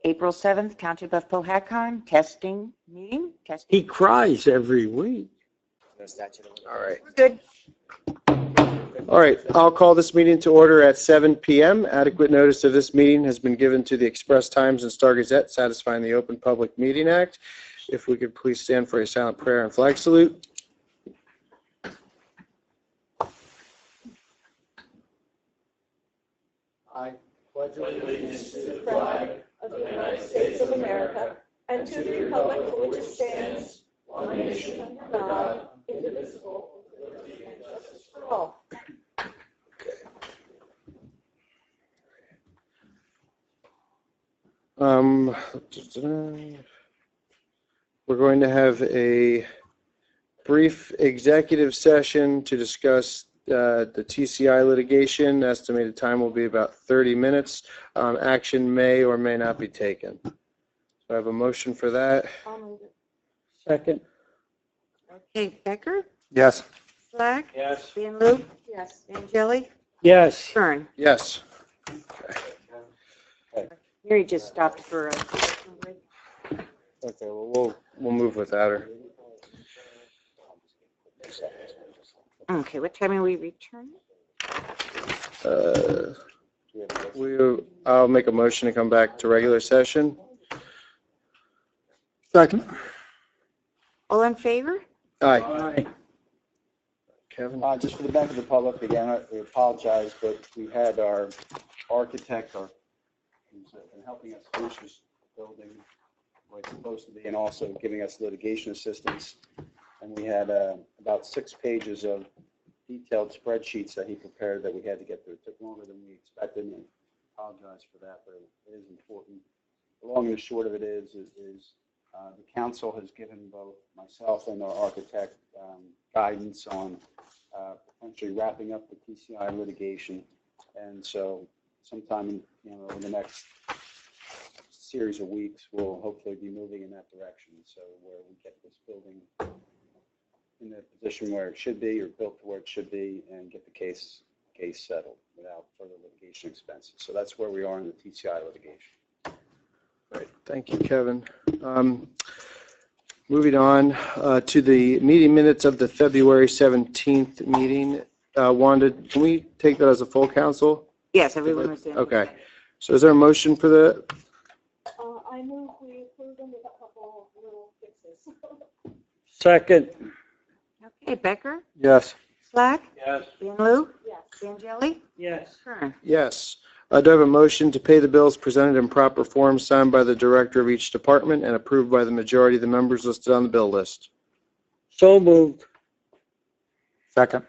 April 7th, Township of Powhatan, testing meeting. Testing. He cries every week. All right. We're good. All right. I'll call this meeting to order at 7 p.m. Adequate notice of this meeting has been given to the Express Times and Star Gazette, satisfying the Open Public Meeting Act. If we could please stand for a silent prayer and flag salute. I pledge allegiance to the flag of the United States of America and to the republic for which it stands, one nation under God, indivisible, with liberty and justice for all. We're going to have a brief executive session to discuss the TCI litigation. Estimated time will be about 30 minutes. Action may or may not be taken. So I have a motion for that. I'll move it. Second. Okay, Becker, Yes. Slack, Yes. Van Loo, Yes. Angeli, Yes. Kern. Yes. Mary just stopped for a break. Okay, well, we'll move without her. Okay, what time are we returning? I'll make a motion to come back to regular session. Second. All in favor? Aye. Aye. Kevin? Just for the benefit of the public, again, we apologize, but we had our architect who's been helping us finish this building where it's supposed to be, and also giving us litigation assistance. And we had about 6 pages of detailed spreadsheets that he prepared that we had to get through. It took longer than we expected, and I apologize for that, but it is important. The long and the short of it is the council has given both myself and our architect guidance on potentially wrapping up the TCI litigation. And so sometime in the next series of weeks, we'll hopefully be moving in that direction. So where we get this building in the position where it should be, or built to where it should be, and get the case settled without further litigation expenses. So that's where we are in the TCI litigation. Right. Thank you, Kevin. Moving on to the meeting minutes of the February 17th meeting. Wanda, can we take that as a full council? Yes, everyone was in. Okay. So is there a motion for the? I move we approve them with a couple little fixes. Second. Okay, Becker, Yes. Slack, Yes. Van Loo, Yes. Angeli, Yes. Kern. Yes. Do I have a motion to pay the bills presented in proper form, signed by the director of each department, and approved by the majority of the members listed on the bill list? So moved. Second.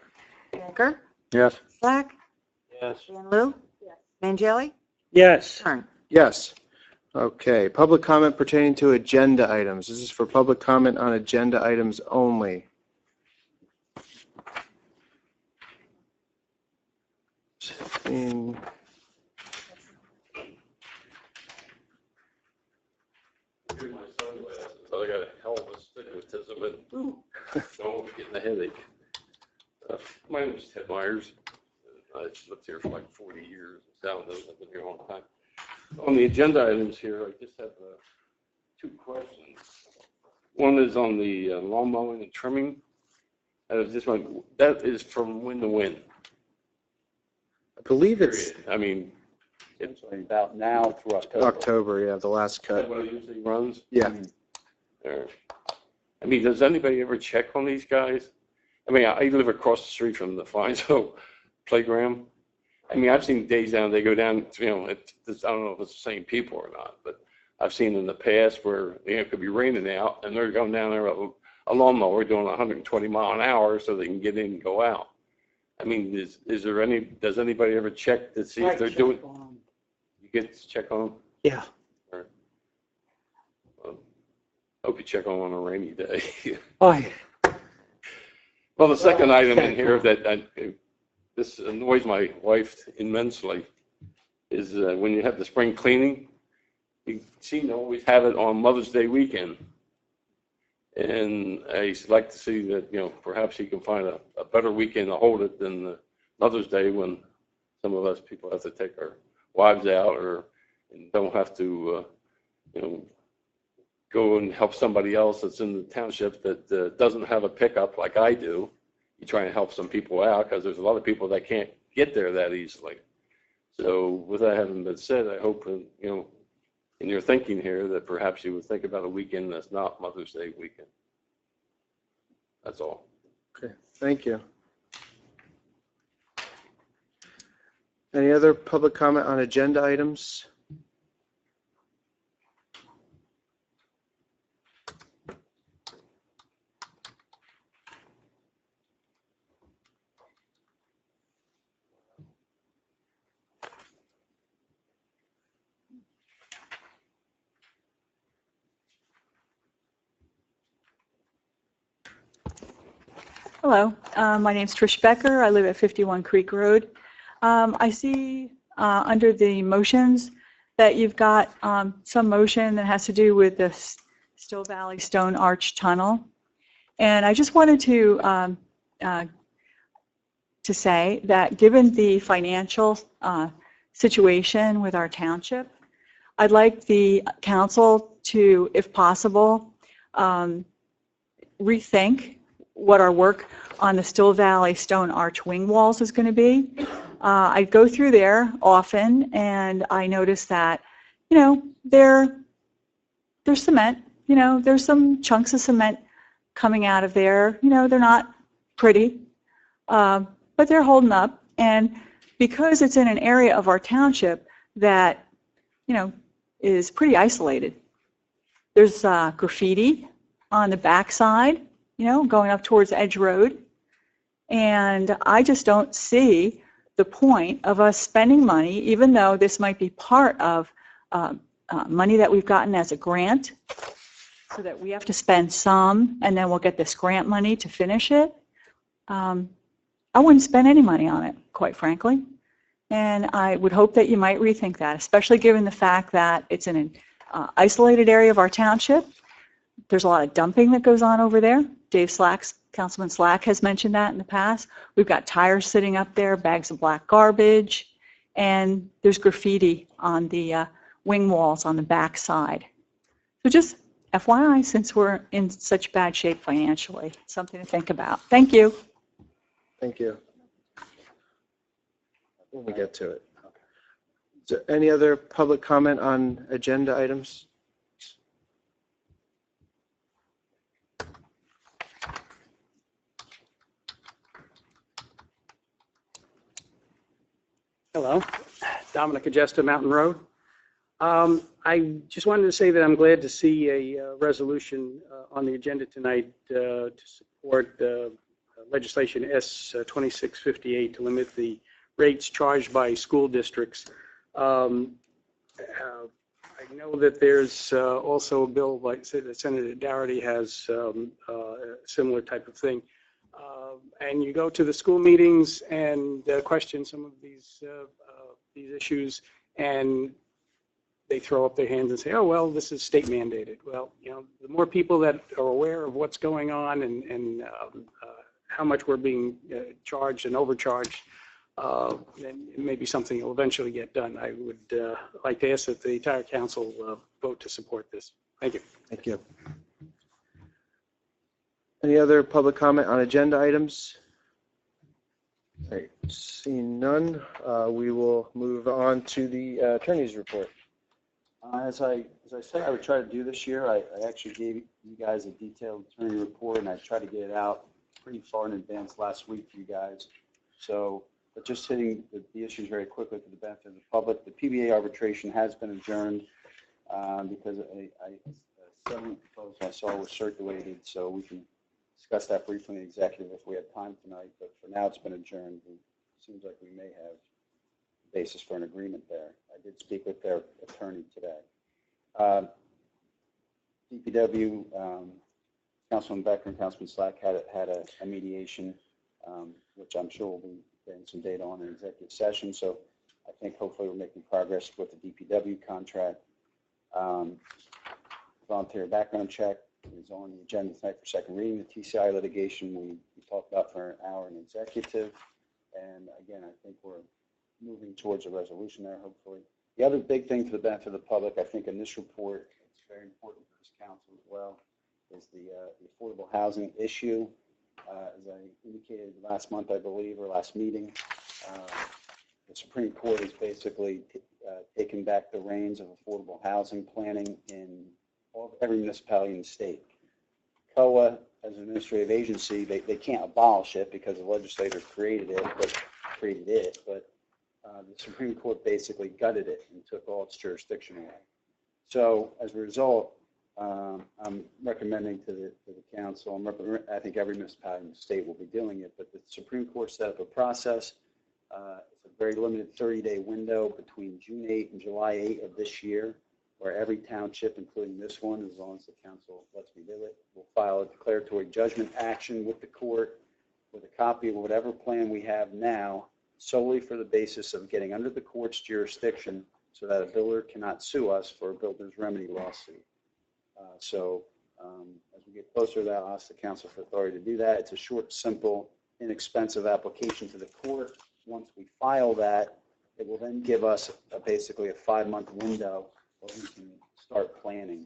Becker, Yes. Slack, Yes. Van Loo, Yes. Angeli, Yes. Kern. Yes. Okay. Public comment pertaining to agenda items. This is for public comment on agenda items only. In My sunglasses. I got a hell of a stigmatism and I'm getting a headache. My name is Ted Myers. I've lived here for like 40 years. I've been here a long time. On the agenda items here, I just have 2 questions. One is on the lawn mowing and trimming. That is from when to when? I believe it's Period. I mean, It's about now through October. October, yeah, the last is that cut. what it usually runs? Yeah. I mean, does anybody ever check on these guys? I mean, I live across the street from the Finesville playground. I mean, I've seen days down, they go down, I don't know if it's the same people or not, but I've seen in the past where, it could be raining out and they're going down there with a lawnmower doing 120 mile an hour so they can get in and go out. I mean, does anybody ever check to see if they're doing, you get to check on them? Yeah. Hope you check on a rainy day. Aye. Well, the second item in here that this annoys my wife immensely is when you have the spring cleaning, you seem to always have it on Mother's Day weekend. And I like to see that, perhaps you can find a better weekend to hold it than Mother's Day when some of us people have to take our wives out and don't have to, go and help somebody else that's in the township that doesn't have a pickup like I do. You try and help some people out because there's a lot of people that can't get there that easily. So with that having been said, I hope, in your thinking here that perhaps you would think about a weekend that's not Mother's Day weekend. That's all. Okay, thank you. Any other public comment on agenda items? Hello, my name's Trish Becker. I live at 51 Creek Road. I see under the motions that you've got some motion that has to do with the Still Valley Stone Arch Tunnel. And I just wanted to say that given the financial situation with our township, I'd like the council to, if possible, rethink what our work on the Still Valley Stone Arch wing walls is going to be. I go through there often, and I notice that, there's cement. There's some chunks of cement coming out of there. They're not pretty, but they're holding up. And because it's in an area of our township that, is pretty isolated, there's graffiti on the backside, going up towards Edge Road. And I just don't see the point of us spending money, even though this might be part of money that we've gotten as a grant, so that we have to spend some, and then we'll get this grant money to finish it. I wouldn't spend any money on it, quite frankly. And I would hope that you might rethink that, especially given the fact that it's in an isolated area of our township. There's a lot of dumping that goes on over there. Councilman Slack has mentioned that in the past. We've got tires sitting up there, bags of black garbage, and there's graffiti on the wing walls on the back side. So just FYI, since we're in such bad shape financially, something to think about. Thank you. Thank you. When we get to it. Is there any other public comment on agenda items? Hello, Dominic Agesta, Mountain Road. I just wanted to say that I'm glad to see a resolution on the agenda tonight to support legislation S2658 to limit the rates charged by school districts. I know that there's also a bill like that Senator Dougherty has a similar type of thing. And you go to the school meetings and question some of these issues, and they throw up their hands and say, oh, well, this is state mandated. Well, the more people that are aware of what's going on and how much we're being charged and overcharged, then it may be something that will eventually get done. I would like to ask that the entire council vote to support this. Thank you. Thank you. Any other public comment on agenda items? All right, seeing none, we will move on to the attorney's report. As I said I would try to do this year, I actually gave you guys a detailed attorney report, and I tried to get it out pretty far in advance last week for you guys. So, but just hitting the issues very quickly for the benefit of the public. The PBA arbitration has been adjourned because a settlement proposal I saw was circulated, so we can discuss that briefly in the executive if we have time tonight, but for now it's been adjourned. It seems like we may have a basis for an agreement there. I did speak with their attorney today. DPW, Councilman Becker and Councilman Slack had a mediation, which I'm sure we'll be getting some data on in executive session, so I think hopefully we're making progress with the DPW contract. Volunteer background check is on the agenda tonight for second reading. The TCI litigation we talked about for an hour in executive, And again, I think we're moving towards a resolution there, hopefully. The other big thing for the benefit of the public, I think in this report, it's very important for this council as well, is the affordable housing issue. As I indicated last month, I believe, or last meeting, the Supreme Court has basically taken back the reins of affordable housing planning in every municipality in the state. COA, as an administrative agency, they can't abolish it because the legislators created it, but the Supreme Court basically gutted it and took all its jurisdiction away. So as a result, I'm recommending to the council, I think every municipality in the state will be doing it, but the Supreme Court set up a process. It's a very limited 30-day window between June 8 and July 8 of this year, where every township, including this one, as long as the council lets me do it, will file a declaratory judgment action with the court with a copy of whatever plan we have now, solely for the basis of getting under the court's jurisdiction so that a builder cannot sue us for a builder's remedy lawsuit. As we get closer to that, I'll ask the council for authority to do that. It's a short, simple, inexpensive application to the court. Once we file that, it will then give us basically a 5-month window where we can start planning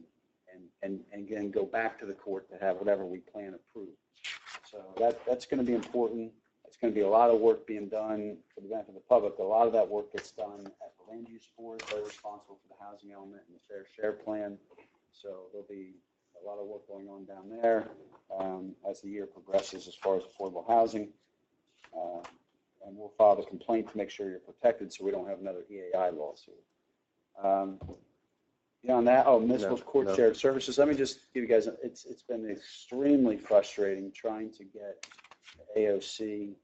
and again go back to the court to have whatever we plan approved. So that's going to be important. It's going to be a lot of work being done for the benefit of the public. A lot of that work gets done at the land use board. They're responsible for the housing element and the fair share plan. So there'll be a lot of work going on down there as the year progresses as far as affordable housing. And we'll file the complaint to make sure you're protected so we don't have another EAI lawsuit. Beyond that, municipal court shared services. Let me just give you guys, it's been extremely frustrating trying to get the AOC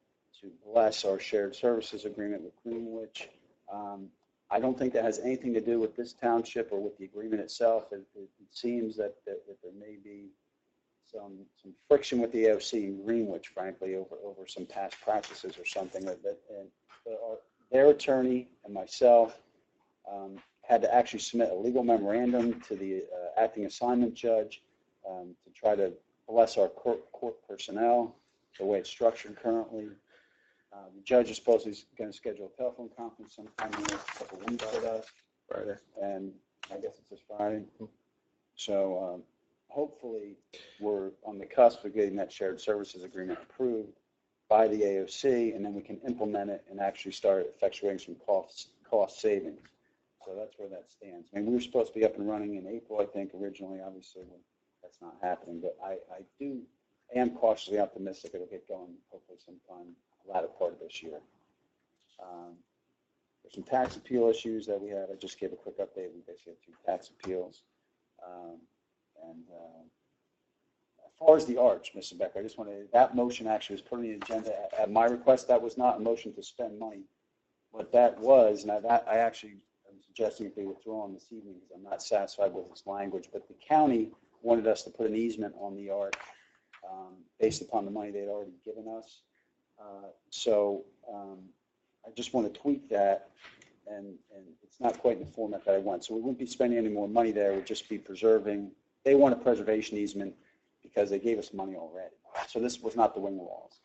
to bless our shared services agreement with Greenwich. I don't think that has anything to do with this township or with the agreement itself. It seems that there may be some friction with the AOC in Greenwich, frankly, over some past practices or something. Their attorney and myself had to actually submit a legal memorandum to the acting assignment judge to try to bless our court personnel the way it's structured currently. The judge is supposedly going to schedule a telephone conference sometime in the next couple of weeks with us. Friday. And I guess it's this Friday. So hopefully we're on the cusp of getting that shared services agreement approved by the AOC, and then we can implement it and actually start effectuating some cost savings. So that's where that stands. I mean, we were supposed to be up and running in April, I think, originally. Obviously, that's not happening. But I am cautiously optimistic it'll get going hopefully sometime latter part of this year. There's some tax appeal issues that we have. I just gave a quick update. We basically have 2 tax appeals. As far as the arch, Mr. Becker, I just wanted that motion actually was put on the agenda at my request. That was not a motion to spend money. What that was, and I actually am suggesting it be withdrawn this evening because I'm not satisfied with its language, but the county wanted us to put an easement on the arch based upon the money they'd already given us. I just want to tweak that, and it's not quite in the format that I want. So we wouldn't be spending any more money there. We'd just be preserving. They want a preservation easement because they gave us money already. So this was not the wing walls.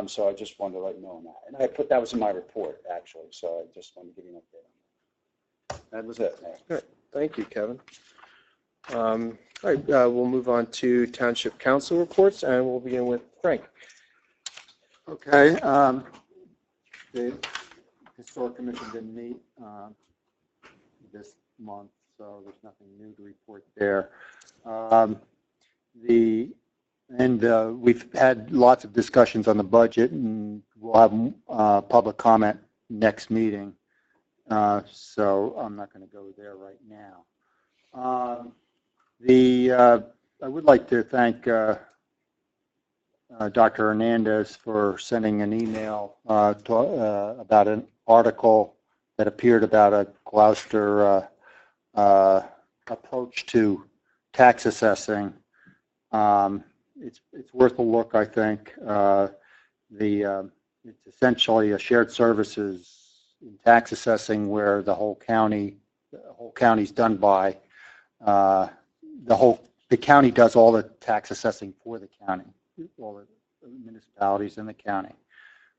So I just wanted to let you know on that. And that was in my report, actually. So I just wanted to give you an update on that. That was it, Mayor. Good. Thank you, Kevin. All right, we'll move on to Township Council reports, and we'll begin with Frank. Okay. The Historic Commission didn't meet this month, so there's nothing new to report there. We've had lots of discussions on the budget, and we'll have public comment next meeting. So I'm not going to go there right now. I would like to thank Dr. Hernandez for sending an email about an article that appeared about a Gloucester approach to tax assessing. It's worth a look, I think. It's essentially a shared services in tax assessing where the whole county's done by the county does all the tax assessing for the county, all the municipalities in the county.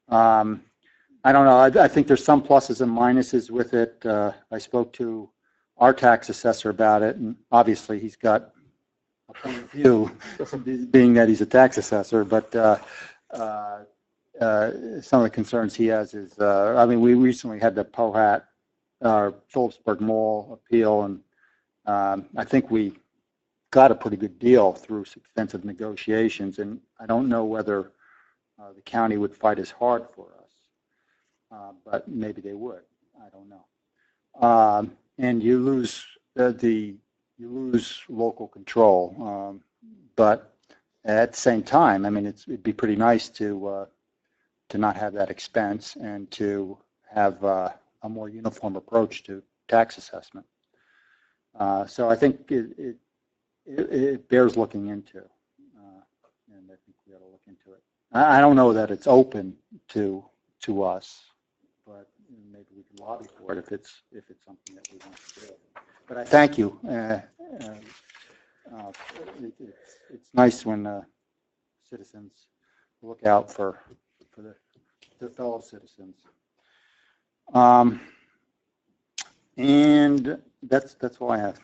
I don't know. I think there's some pluses and minuses with it. I spoke to our tax assessor about it, and obviously he's got a point of view, being that he's a tax assessor. But some of the concerns he has is, I mean, we recently had the Pohat, Phillipsburg Mall appeal, and I think we got a pretty good deal through extensive negotiations, and I don't know whether the county would fight as hard for us, but maybe they would. I don't know. And you lose you lose local control, but at the same time, I mean, it'd be pretty nice to not have that expense and to have a more uniform approach to tax assessment. So I think it bears looking into, and I think we ought to look into it. I don't know that it's open to us, but maybe we can lobby for it if it's something that we want to do. But I thank you. It's nice when citizens look out for their fellow citizens. And that's all I have.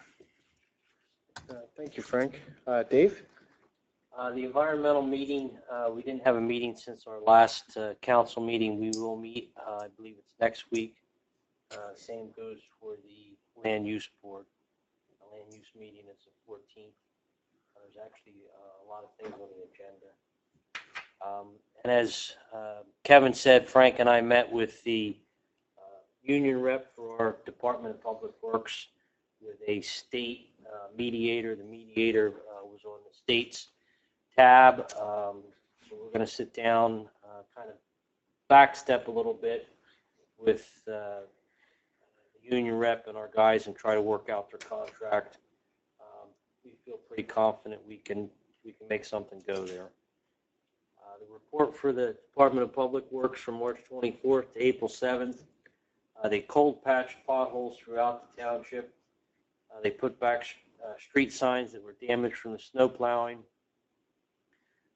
Thank you, Frank. Dave? The environmental meeting, we didn't have a meeting since our last council meeting. We will meet, I believe it's next week. Same goes for the land use board. The land use meeting is the 14th. There's actually a lot of things on the agenda. And as Kevin said, Frank and I met with the union rep for our Department of Public Works with a state mediator. The mediator was on the state's tab. So we're going to sit down, kind of backstep a little bit with the union rep and our guys and try to work out their contract. We feel pretty confident we can make something go there. The report for the Department of Public Works from March 24th to April 7th. They cold patched potholes throughout the township. They put back street signs that were damaged from the snow plowing.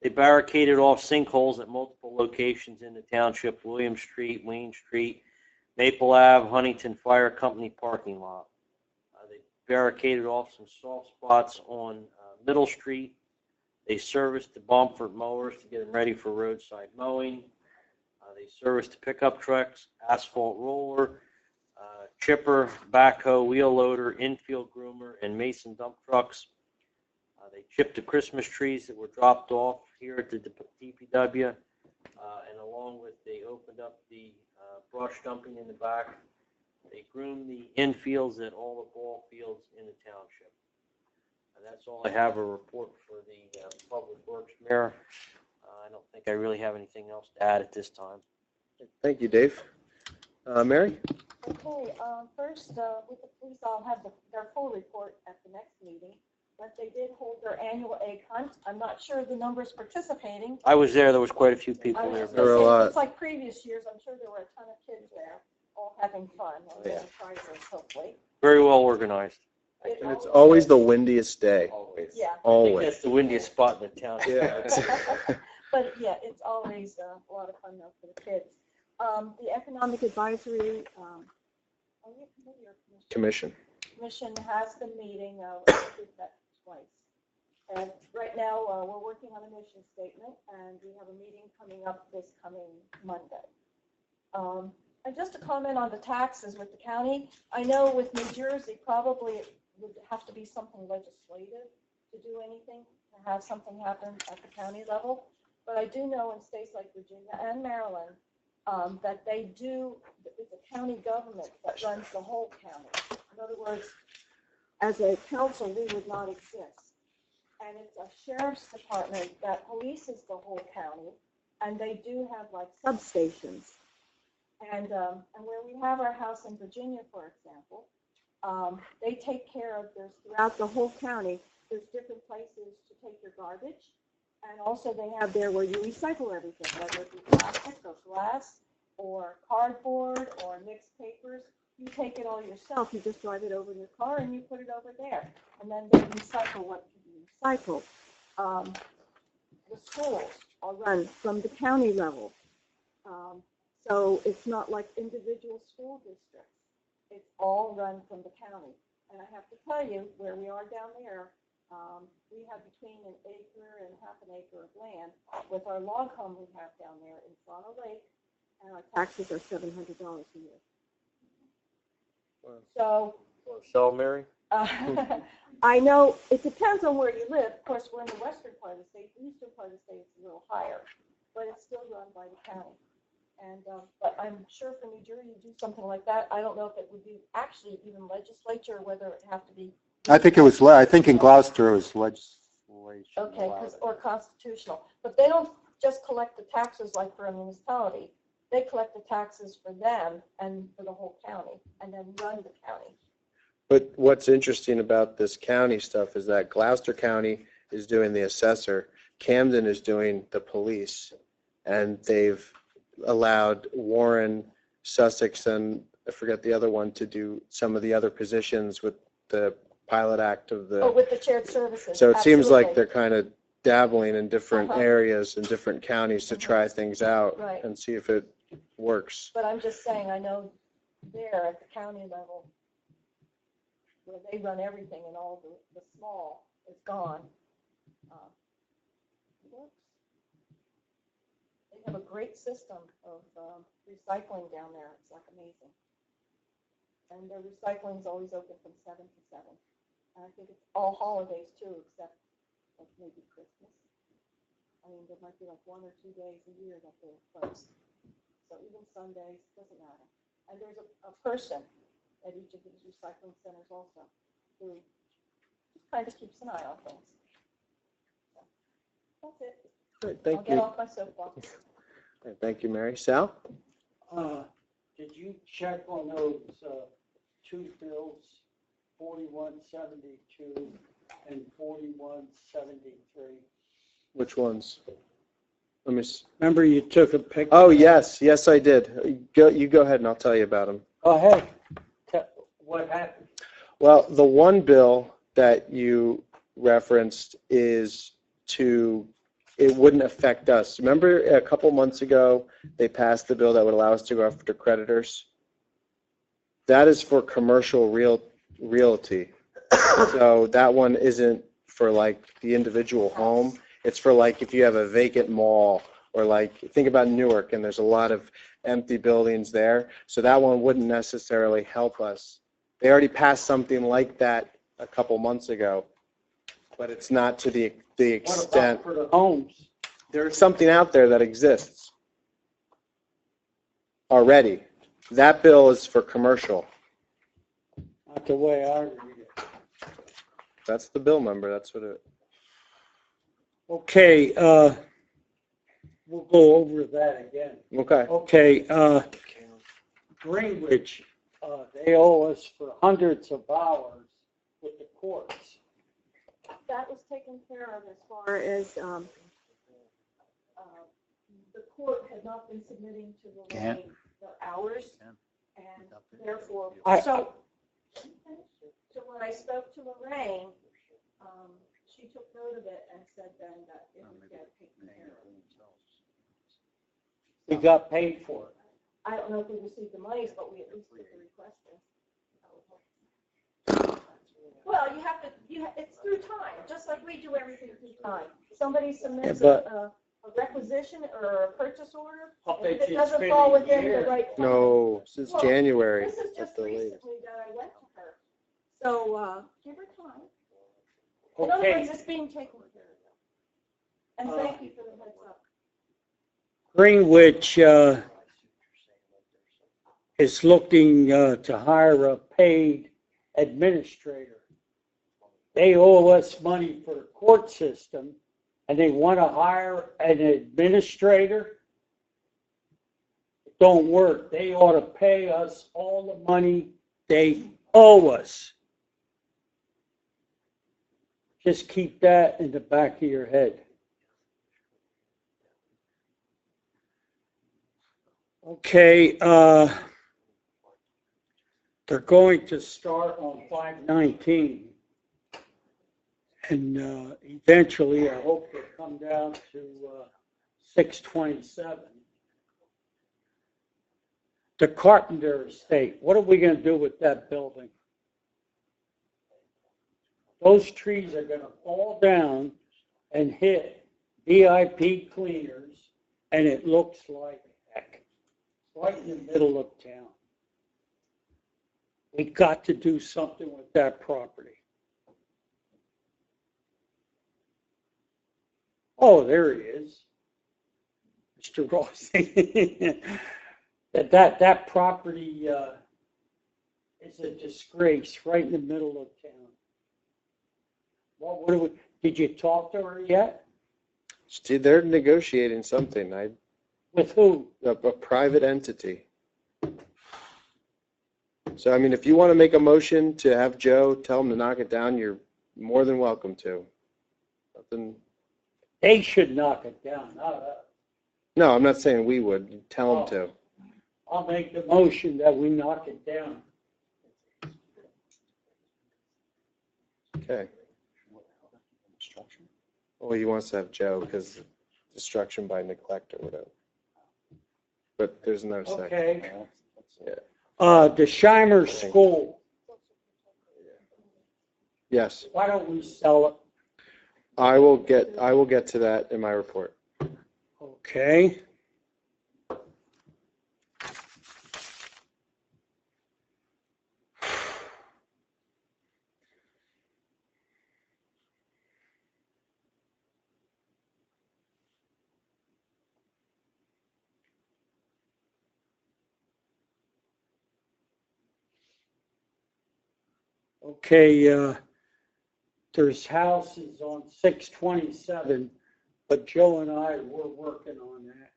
They barricaded off sinkholes at multiple locations in the township: William Street, Wayne Street, Maple Ave, Huntington Fire Company parking lot. They barricaded off some soft spots on Middle Street. They serviced the Bomford mowers to get them ready for roadside mowing. They serviced the pickup trucks, asphalt roller, chipper, backhoe, wheel loader, infield groomer, and mason dump trucks. They chipped the Christmas trees that were dropped off here at the DPW, and along with, they opened up the brush dumping in the back. They groomed the infields at all the ball fields in the township. And that's all I have a report for the Public Works, Mayor. I don't think I really have anything else to add at this time. Thank you, Dave. Mary? Okay, first, with the police, I'll have their full report at the next meeting. But they did hold their annual egg hunt. I'm not sure the numbers participating. I was there. There was quite a few people there. There were a lot. It's like previous years. I'm sure there were a ton of kids there, all having fun. And Yeah. prizes, hopefully. Very well organized. And it's always the windiest day. Always. Yeah. I think Always. that's the windiest spot in the town. Yeah. But yeah, it's always a lot of fun though for the kids. The Economic Advisory are you committee or Commission. Commission has been meeting. We've met twice. And right now, we're working on a mission statement, and we have a meeting coming up this coming Monday. And just to comment on the taxes with the county, I know with New Jersey, probably it would have to be something legislative to do anything, to have something happen at the county level. But I do know in states like Virginia and Maryland, that they do, it's a county government that runs the whole county. In other words, as a council, we would not exist. And it's a sheriff's department that polices the whole county, and they do have like substations. And where we have our house in Virginia, for example, they take care of, there's throughout the whole county, there's different places to take your garbage. And also they have there where you recycle everything, whether it be plastic or glass or cardboard or mixed papers. You take it all yourself. You just drive it over in your car and you put it over there. And then they recycle what can be recycled. The schools are run from the county level. So it's not like individual school districts. It's all run from the county. And I have to tell you, where we are down there, we have between an acre and half an acre of land with our log home we have down there in Sano Lake, and our taxes are $700 a year. So So, Mary? I know it depends on where you live. Of course, we're in the western part of the state. The eastern part of the state is a little higher, but it's still run by the county. And but I'm sure for New Jersey, you do something like that. I don't know if it would be actually even legislature, or whether it have to be. I think it was, I think in Gloucester it was legislation. Okay, allowed it. or constitutional. But they don't just collect the taxes like for a municipality. They collect the taxes for them and for the whole county, and then run the county. But what's interesting about this county stuff is that Gloucester County is doing the assessor, Camden is doing the police, and they've allowed Warren, Sussex, and I forget the other one to do some of the other positions with the pilot act of Oh, the. with the shared services. So it seems like absolutely. they're kind of dabbling in different Uh-huh. areas and different counties to try things out Right. and see if it works. But I'm just saying, I know there at the county level, where they run everything and all the small is gone. It works. They have a great system of recycling down there. It's like amazing. And their recycling is always open from 7 to 7. And I think it's all holidays too, except like maybe Christmas. I mean, there might be like 1 or 2 days a year that they're closed. So even Sundays, doesn't matter. And there's a person at each of these recycling centers also who just kind of keeps an eye on things. So, that's it. Great, I'll thank get you. off my soapbox. Thank you, Mary. Sal? Did you check on those two bills, 4172 and 4173? Which ones? Let me. Remember you took a picture? Oh, yes, yes, I did. You go ahead and I'll tell you about them. Go ahead. What happened? Well, the one bill that you referenced is it wouldn't affect us. Remember a couple months ago, they passed the bill that would allow us to go after creditors? That is for commercial realty. So that one isn't for like the individual home. It's for like if you have a vacant mall, or like think about Newark and there's a lot of empty buildings there. So that one wouldn't necessarily help us. They already passed something like that a couple months ago, but it's not to the extent. What about for the homes? There's something out there that exists already. That bill is for commercial. Not the way I read it. That's the bill number. That's what it. Okay, we'll go over that again. Okay. Okay, Greenwich, they owe us for hundreds of hours with the courts. That was taken care of as far as the court had not been submitting to the Can't. lane the hours, and therefore, I- so when I spoke to Lorraine, she took note of it and said then that it would get taken care of. We got paid for it. I don't know if we received the monies, but we at least put the request in. Well, it's through time, just like we do everything through time. Somebody submits but- a requisition or a purchase order, I'll and if bet it you doesn't spend fall a within the year. right time. No, since Well, January This is at just the latest. recently that I went to her. So, give her time. In other Okay, words, it's being taken care of. And thank you for the heads up. Greenwich is looking to hire a paid administrator. They owe us money for the court system, and they want to hire an administrator. It don't work. They ought to pay us all the money they owe us. Just keep that in the back of your head. Okay, they're going to start on 5/19. And eventually, I hope they'll come down to 6/27. the Carpenter Estate, what are we gonna do with that building? Those trees are gonna fall down and hit VIP cleaners, and it looks like heck. Right in the middle of town. We got to do something with that property. Oh, there he is. Mr. Ross. That property is a disgrace right in the middle of town. Did you talk to her yet? They're negotiating something. With who? A private entity. So, I mean, if you want to make a motion to have Joe tell him to knock it down, you're more than welcome to. Nothing. They should knock it down, not us. No, I'm not saying we would. Tell him to. I'll make the motion that we knock it down. Okay. Well, he wants to have Joe because destruction by neglect or whatever. But there's no second. Okay. Yeah. The Shimer School, Yes, why don't we sell it? I will get to that in my report. Okay. Okay, there's houses on 627, but Joe and I, we're working on that.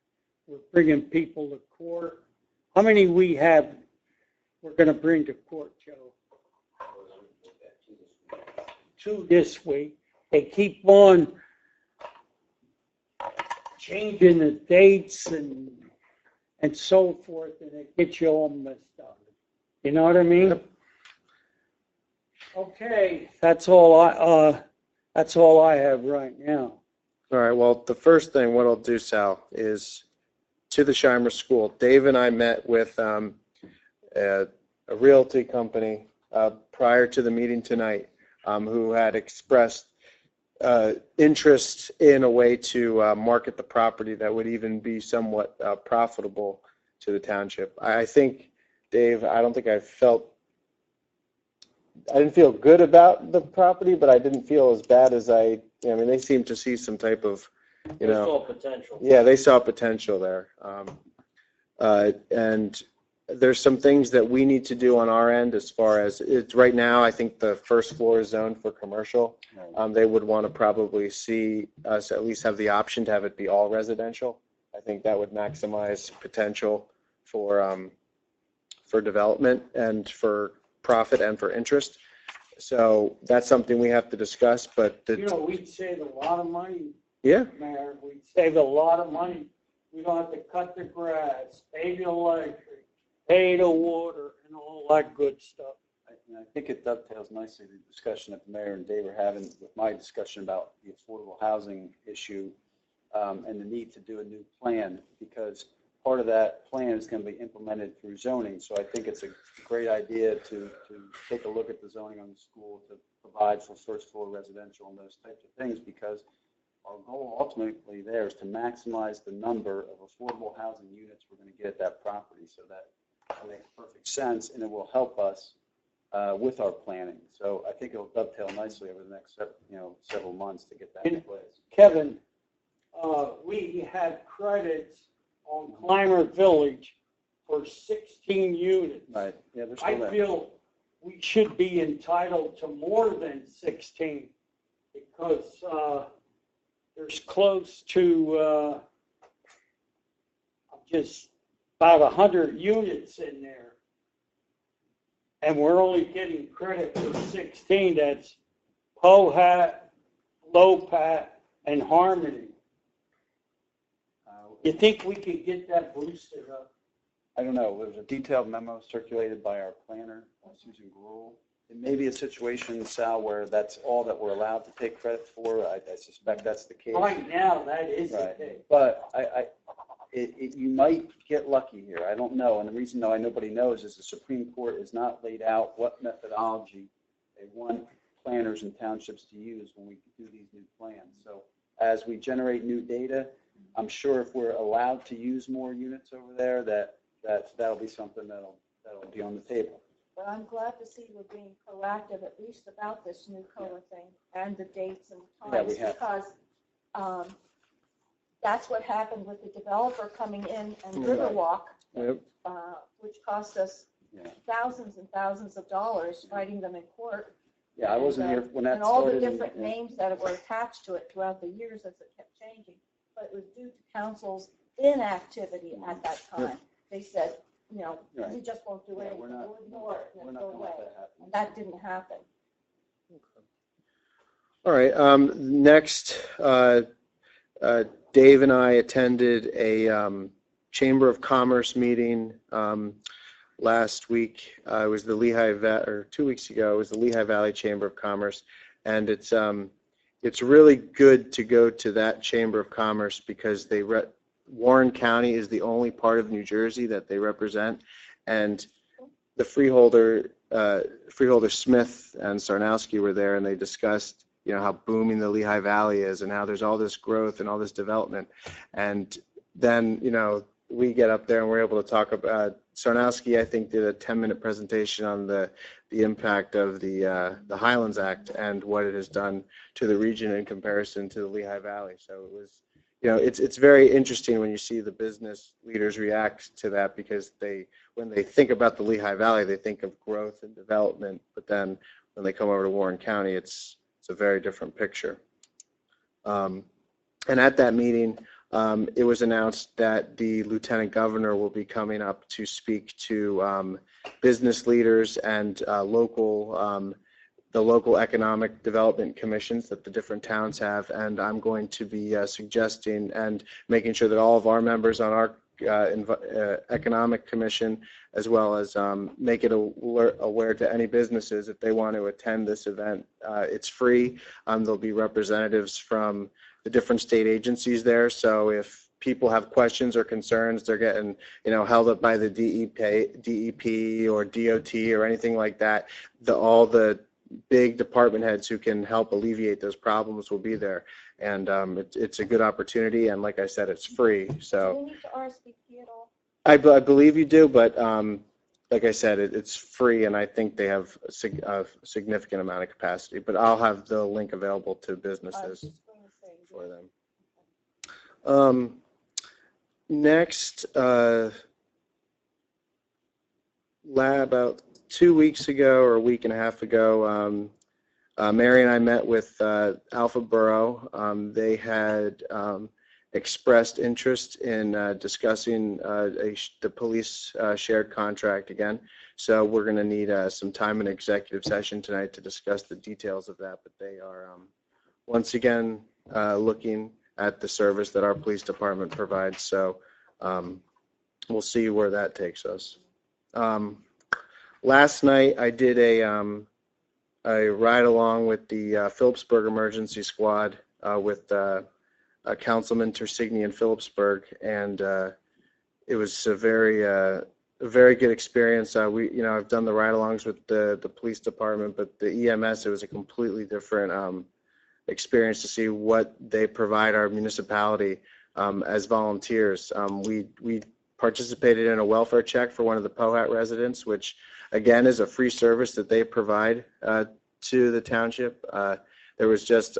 We're bringing people to court. How many we have we're going to bring to court, Joe? 2 this week. They keep on changing the dates and so forth, and it gets you all messed up. You know what I mean? Okay, that's all I have right now. All right, well, the first thing, what I'll do, Sal, is to the Shimer School. Dave and I met with a realty company prior to the meeting tonight who had expressed interest in a way to market the property that would even be somewhat profitable to the township. I think, Dave, I didn't feel good about the property, but I didn't feel as bad as I mean, they seem to see some type of, There's still potential. yeah, they saw potential there. And there's some things that we need to do on our end as far as it's right now. I think the first floor is zoned for commercial. They would want to probably see us at least have the option to have it be all residential. I think that would maximize potential for development and for profit and for interest. So that's something we have to discuss, but We'd save a lot of money, yeah, Mayor. We'd save a lot of money. We don't have to cut the grass, pay the electric, pay the water, and all that good stuff. I think it dovetails nicely the discussion that the mayor and Dave are having with my discussion about the affordable housing issue and the need to do a new plan, because part of that plan is going to be implemented through zoning. So I think it's a great idea to take a look at the zoning on the school to provide for first floor residential and those types of things, because our goal ultimately there is to maximize the number of affordable housing units we're going to get at that property. So that makes perfect sense, and it will help us with our planning. So I think it'll dovetail nicely over the next several months to get that in place. Kevin, we had credits on Clymer Village for 16 units. Right. Yeah, there's I still that. feel we should be entitled to more than 16 because there's close to just about 100 units in there. And we're only getting credit for 16. That's Pohat, Lopat, and Harmony. You think we could get that boosted up? I don't know. There was a detailed memo circulated by our planner, Susan Gruhl. It may be a situation, Sal, where that's all that we're allowed to take credit for. I suspect that's the case. Right now, that is the Right. case. But You might get lucky here. I don't know. And the reason why nobody knows is the Supreme Court has not laid out what methodology they want planners and townships to use when we do these new plans. So as we generate new data, I'm sure if we're allowed to use more units over there, that'll be something that'll be on the table. But I'm glad to see we're being proactive, at least about this new COLA thing and the dates and Yeah, times, we have. because that's what happened with the developer coming in and Right. Riverwalk, Yep. which cost us Yeah. thousands and thousands of dollars fighting them in court. Yeah, I wasn't here when that And all the started. different names that were attached to it throughout the years as it kept changing. But it was due to council's inactivity at that time. They said, you know, Right. we just won't do Yeah, anything, we're not- we'll ignore it, We're and not go gonna let away. that happen. And that didn't happen. All right. Next, Dave and I attended a Chamber of Commerce meeting last week. It was the or 2 weeks ago. It was the Lehigh Valley Chamber of Commerce, and it's really good to go to that Chamber of Commerce because Warren County is the only part of New Jersey that they represent, and the freeholder Smith and Sarnowski were there, and they discussed, you know, how booming the Lehigh Valley is and how there's all this growth and all this development. And then, you know, we get up there and we're able to talk about, Sarnowski, I think, did a 10-minute presentation on the impact of the Highlands Act and what it has done to the region in comparison to the Lehigh Valley. So it was, you know, it's very interesting when you see the business leaders react to that, because when they think about the Lehigh Valley, they think of growth and development, but then when they come over to Warren County, it's a very different picture. And at that meeting, it was announced that the Lieutenant Governor will be coming up to speak to business leaders and the local economic development commissions that the different towns have, and I'm going to be suggesting and making sure that all of our members on our economic commission, as well as make it aware to any businesses if they want to attend this event. It's free. There'll be representatives from the different state agencies there, so if people have questions or concerns, they're getting, you know, held up by the DEP or DOT or anything like that, all the big department heads who can help alleviate those problems will be there. And it's a good opportunity, and like I said, it's free. Do So we need to RSVP at all? I believe you do, but like I said, it's free, and I think they have a significant amount of capacity. But I'll have the link available to businesses Just going to say, for them. Next, about 2 weeks ago or a week and a half ago, Mary and I met with Alpha Borough. They had expressed interest in discussing the police shared contract again. So we're going to need some time in executive session tonight to discuss the details of that. But they are once again looking at the service that our police department provides. So we'll see where that takes us. Last night I did a ride along with the Phillipsburg Emergency Squad with Councilman Tersigny in Phillipsburg, and it was a very good experience. I've done the ride-alongs with the police department, but the EMS, it was a completely different experience to see what they provide our municipality as volunteers. We participated in a welfare check for one of the Pohat residents, which again is a free service that they provide to the township. There was just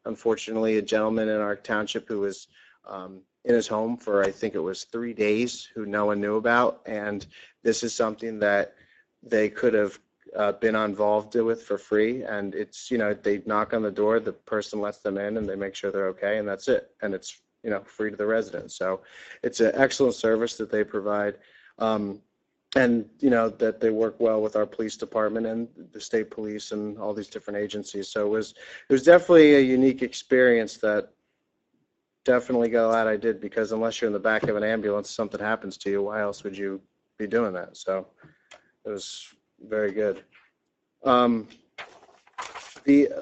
unfortunately a gentleman in our township who was in his home for, I think it was 3 days, who no one knew about, and this is something that they could have been involved with for free. And it's, they knock on the door, the person lets them in, and they make sure they're okay, and that's it. And it's free to the residents. So it's an excellent service that they provide. And that they work well with our police department and the state police and all these different agencies. So it was definitely a unique experience that definitely glad I did, because unless you're in the back of an ambulance, something happens to you, why else would you be doing that? So it was very good. The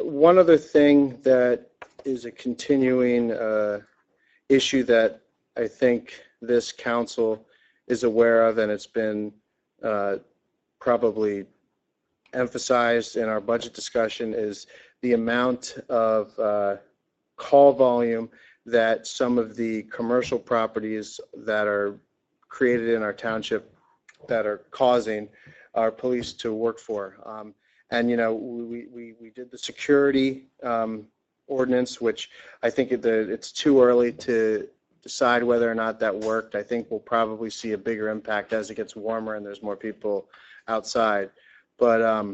one other thing that is a continuing issue that I think this council is aware of, and it's been probably emphasized in our budget discussion, is the amount of call volume that some of the commercial properties that are created in our township that are causing our police to work for. And, you know, we did the security ordinance, which I think it's too early to decide whether or not that worked. I think we'll probably see a bigger impact as it gets warmer and there's more people outside. But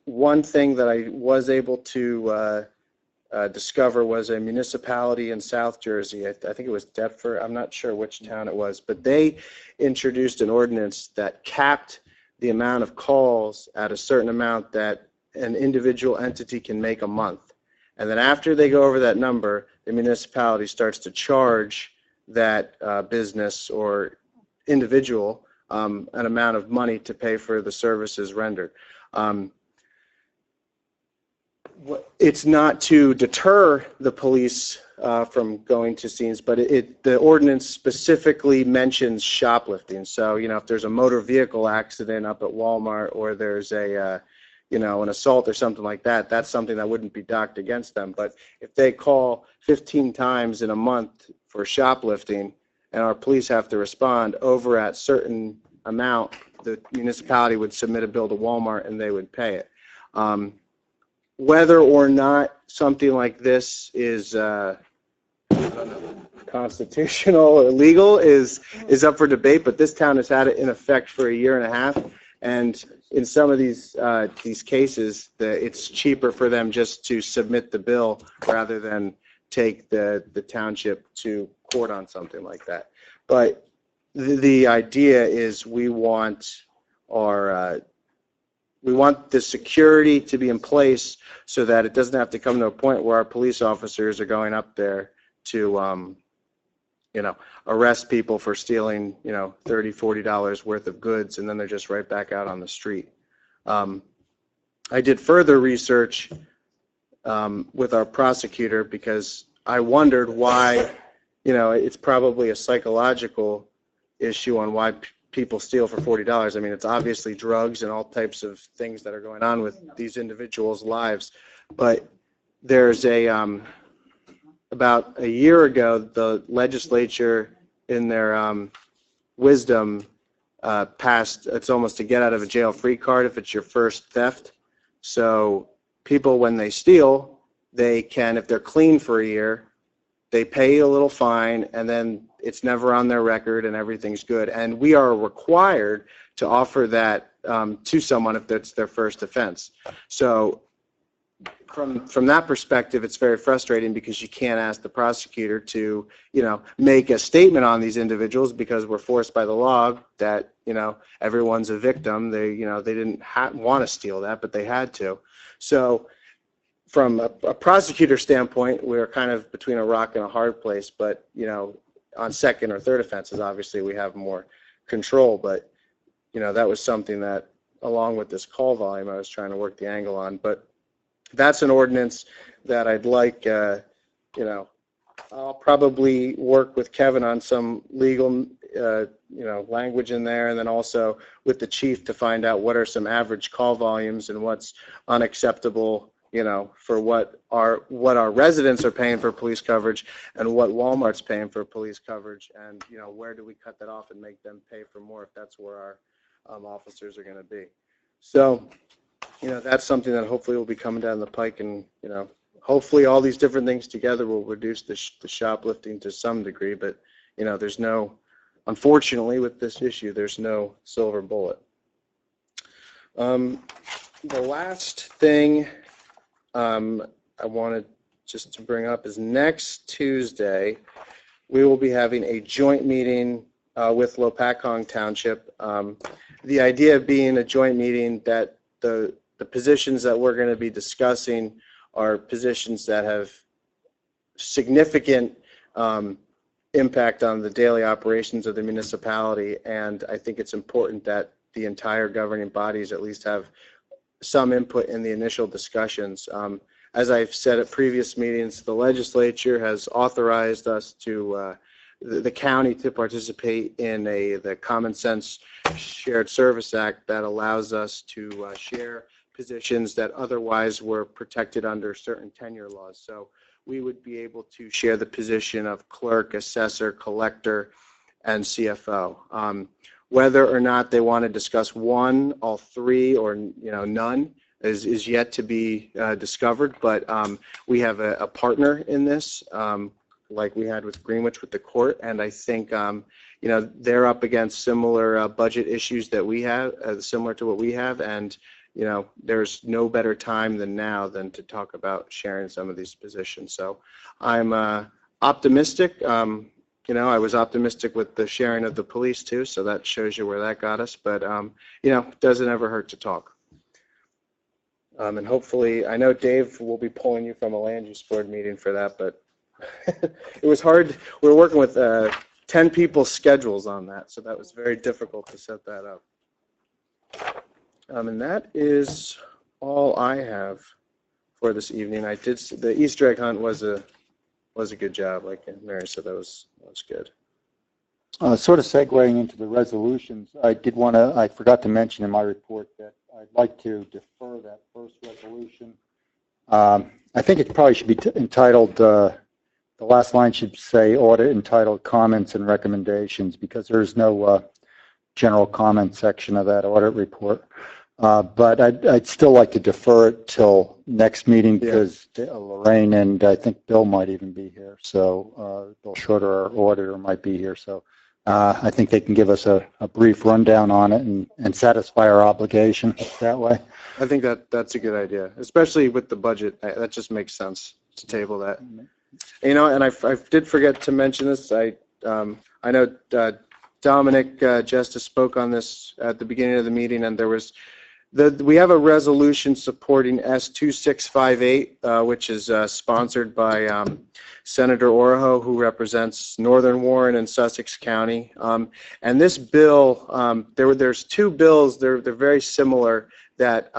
one thing that I was able to discover was a municipality in South Jersey. I think it was Deptford. I'm not sure which town it was, but they introduced an ordinance that capped the amount of calls at a certain amount that an individual entity can make a month. And then after they go over that number, the municipality starts to charge that business or individual an amount of money to pay for the services rendered. It's not to deter the police from going to scenes, but the ordinance specifically mentions shoplifting. So, you know, if there's a motor vehicle accident up at Walmart, or there's a, you know, an assault or something like that, that's something that wouldn't be docked against them. But if they call 15 times in a month for shoplifting and our police have to respond over at certain amount, the municipality would submit a bill to Walmart and they would pay it. Whether or not something like this is constitutional or legal is up for debate, but this town has had it in effect for 1.5 years, and in some of these cases, it's cheaper for them just to submit the bill rather than take the township to court on something like that. But the idea is we want the security to be in place so that it doesn't have to come to a point where our police officers are going up there to, you know, arrest people for stealing, you know, $30, $40 worth of goods, and then they're just right back out on the street. I did further research with our prosecutor because I wondered why, you know, it's probably a psychological issue on why people steal for $40. I mean, it's obviously drugs and all types of things that are going on with these individuals' lives. But there's about 1 year ago, the legislature, in their wisdom, passed, it's almost a get out of a jail free card if it's your first theft. So people, when they steal, they can, if they're clean for 1 year, they pay a little fine, and then it's never on their record and everything's good. And we are required to offer that to someone if that's their first offense. So from that perspective, it's very frustrating because you can't ask the prosecutor to, you know, make a statement on these individuals because we're forced by the law that, you know, everyone's a victim. They, you know, they didn't want to steal that, but they had to. So from a prosecutor standpoint, we're kind of between a rock and a hard place, but, you know, on second or third offenses, obviously we have more control, but, you know, that was something that, along with this call volume, I was trying to work the angle on. But that's an ordinance that I'd like, you know, I'll probably work with Kevin on some legal, you know, language in there, and then also with the chief to find out what are some average call volumes and what's unacceptable, you know, for what our residents are paying for police coverage and what Walmart's paying for police coverage, and, you know, where do we cut that off and make them pay for more if that's where our officers are going to be. So, you know, that's something that hopefully will be coming down the pike, and, you know, hopefully all these different things together will reduce the shoplifting to some degree, but, you know, there's no, unfortunately with this issue, there's no silver bullet. The last thing I wanted just to bring up is next Tuesday, we will be having a joint meeting with Lopakong Township. The idea being a joint meeting that the positions that we're going to be discussing are positions that have significant impact on the daily operations of the municipality, and I think it's important that the entire governing bodies at least have some input in the initial discussions. As I've said at previous meetings, the legislature has authorized us to the county to participate in the Common Sense Shared Service Act that allows us to share positions that otherwise were protected under certain tenure laws. So we would be able to share the position of clerk, assessor, collector, and CFO. Whether or not they want to discuss one, all three, or none is yet to be discovered. But we have a partner in this, like we had with Greenwich with the court, and I think they're up against similar budget issues that we have, similar to what we have, and there's no better time than now than to talk about sharing some of these positions. So I'm optimistic. I was optimistic with the sharing of the police too, so that shows you where that got us. But it doesn't ever hurt to talk. And hopefully, I know Dave will be pulling you from a land use board meeting for that, but it was hard. We were working with 10 people's schedules on that, so that was very difficult to set that up. And that is all I have for this evening. The Easter egg hunt was a good job. Like Mary said, that was good. Sort of segueing into the resolutions, I forgot to mention in my report that I'd like to defer that first resolution. I think it probably should be entitled, the last line should say audit entitled comments and recommendations, because there's no general comment section of that audit report. But I'd still like to defer it till next meeting because Lorraine and I think Bill might even be here. So Bill Schroeder, our auditor, might be here. So I think they can give us a brief rundown on it and satisfy our obligation that way. I think that's a good idea, especially with the budget. That just makes sense to table that. And I did forget to mention this. I know Dominic Justice spoke on this at the beginning of the meeting, and we have a resolution supporting S2658, which is sponsored by Senator Oroho, who represents Northern Warren and Sussex County. And this bill, there's two bills. They're very similar that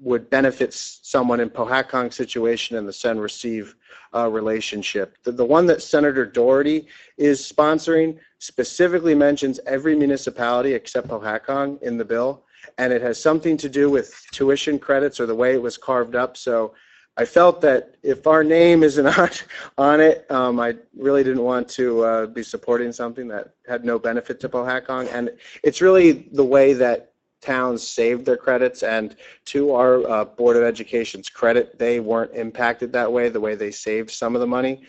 would benefit someone in Powhatan situation in the send-receive relationship. The one that Senator Doherty is sponsoring specifically mentions every municipality except Powhatan in the bill. And it has something to do with tuition credits or the way it was carved up. So I felt that if our name isn't on it, I really didn't want to be supporting something that had no benefit to Powhatan. And it's really the way that towns saved their credits. And to our Board of Education's credit, they weren't impacted that way, the way they saved some of the money.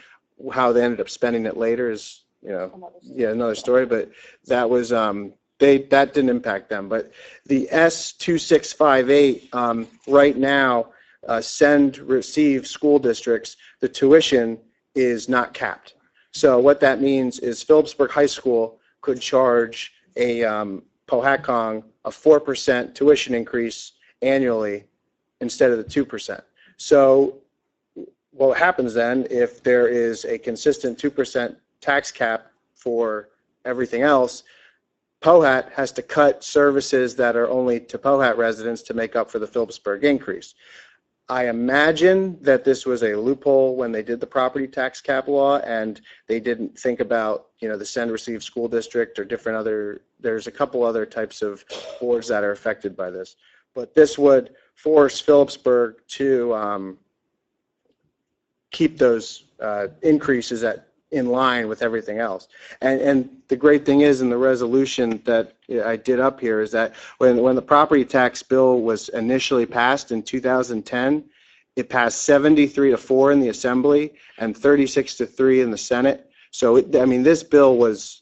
How they ended up spending it later is, another story. But that was... that didn't impact them. But the S2658 right now, receive school districts, the tuition is not capped. So what that means is Phillipsburg High School could charge a Powhatan a 4% tuition increase annually instead of the 2%. So what happens then, if there is a consistent 2% tax cap for everything else, Powhat has to cut services that are only to Powhat residents to make up for the Phillipsburg increase. I imagine that this was a loophole when they did the property tax cap law, and they didn't think about, the send-receive school district or there's a couple other types of boards that are affected by this. But this would force Phillipsburg to keep those increases in line with everything else. And the great thing is in the resolution that I did up here is that when the property tax bill was initially passed in 2010, it passed 73-4 in the Assembly and 36-3 in the Senate. So this bill was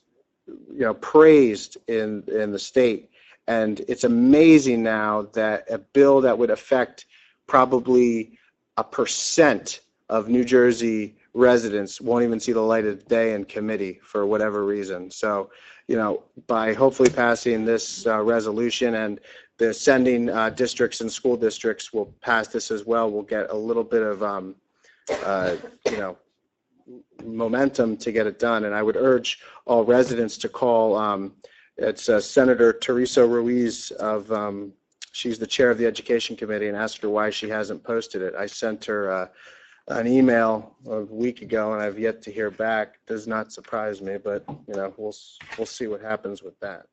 praised in the state, and it's amazing now that a bill that would affect probably 1% of New Jersey residents won't even see the light of day in committee for whatever reason. So, by hopefully passing this resolution and the sending districts and school districts will pass this as well, we'll get a little bit of, momentum to get it done. And I would urge all residents to call, it's Senator Teresa Ruiz she's the chair of the Education Committee, and asked her why she hasn't posted it. I sent her an email a week ago and I've yet to hear back. Does not surprise me, but we'll see what happens with that.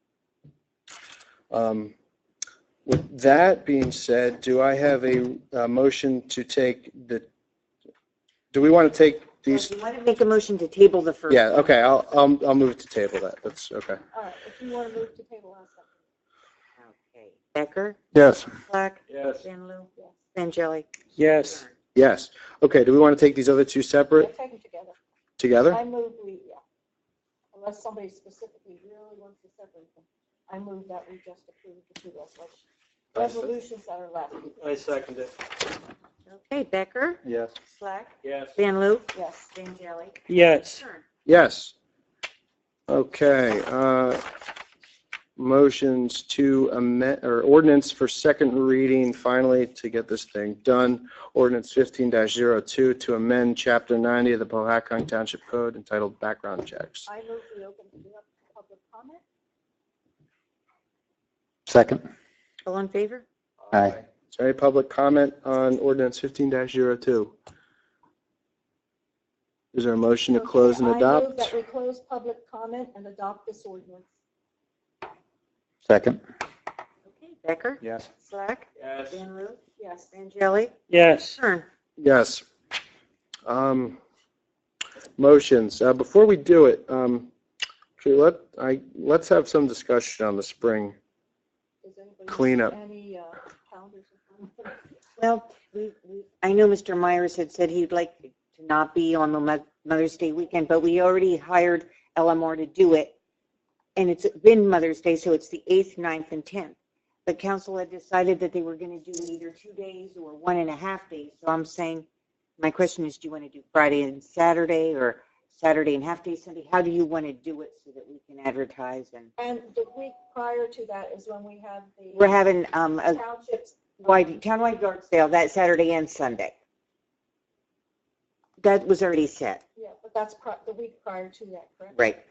With that being said, do I have a motion to take do we want to take these? Do you want to make a motion to table the first? Yeah, one? okay, I'll move to table that. That's okay. All right, if you want to move to table, I'll second. Okay. Becker? Yes. Black? Yes. Van Loo? Yes. Vangelli? Yes. Yes. Okay, do we want to take these other two We'll separate take them together. together? I move unless somebody specifically really wants to separate them, I move that we just approve the two resolutions that are left. I second it. Okay, Becker? Yes. Slack? Yes. Van Loo? Yes. Vangelli? Yes. Kern? Yes. Okay, motions to amend, or ordinance for second reading, finally, to get this thing done. Ordinance 15-02 to amend Chapter 90 of the Powhatan Township Code entitled Background Checks. I move we open the public comment. Second. All in favor? Aye. Is there any public comment on ordinance 15-02? Is there a motion to close and I move adopt? that we close public comment and adopt this ordinance. Second. Okay, Becker? Yes. Slack? Yes. Van Loo? Yes. Vangelli? Yes. Kern? Yes. Motions. Before we do it, let's have some discussion on the spring Does anybody cleanup. have any calendars in front of them? Well, I know Mr. Myers had said he'd like to not be on the Mother's Day weekend, but we already hired LMR to do it. And it's been Mother's Day, so it's the 8th, 9th, and 10th. The council had decided that they were going to do either 2 days or 1.5 days. So I'm saying, my question is, do you want to do Friday and Saturday, or Saturday and half day Sunday? How do you want to do it so that we can advertise? And And the week prior to that is when we have the we're having a townships. townwide yard sale that Saturday and Sunday. That was already set. Yeah, but that's the week prior to that, correct? Right.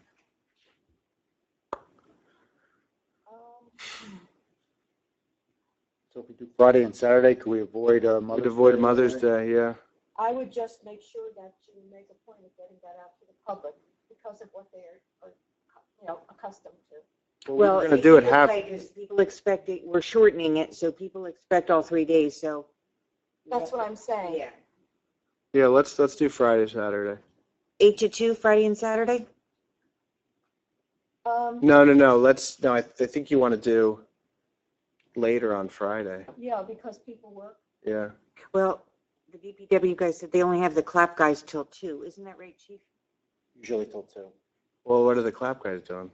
So if we do Friday and Saturday, could we avoid Mother's We'd avoid Day? Mother's Day, yeah. I would just make sure that you make a point of getting that out to the public because of what they are accustomed to. Well, we're going to do it half. People expect it, we're shortening it, so people expect all 3 days, so. That's what I'm saying. Yeah. Yeah, let's do Friday, Saturday. 8 to 2, Friday and Saturday? No. I think you want to do later on Friday. Yeah, because people work. Yeah. Well, the DPW guys said they only have the clap guys till 2. Isn't that right, Chief? Usually till 2. Well, what are the clap guys doing?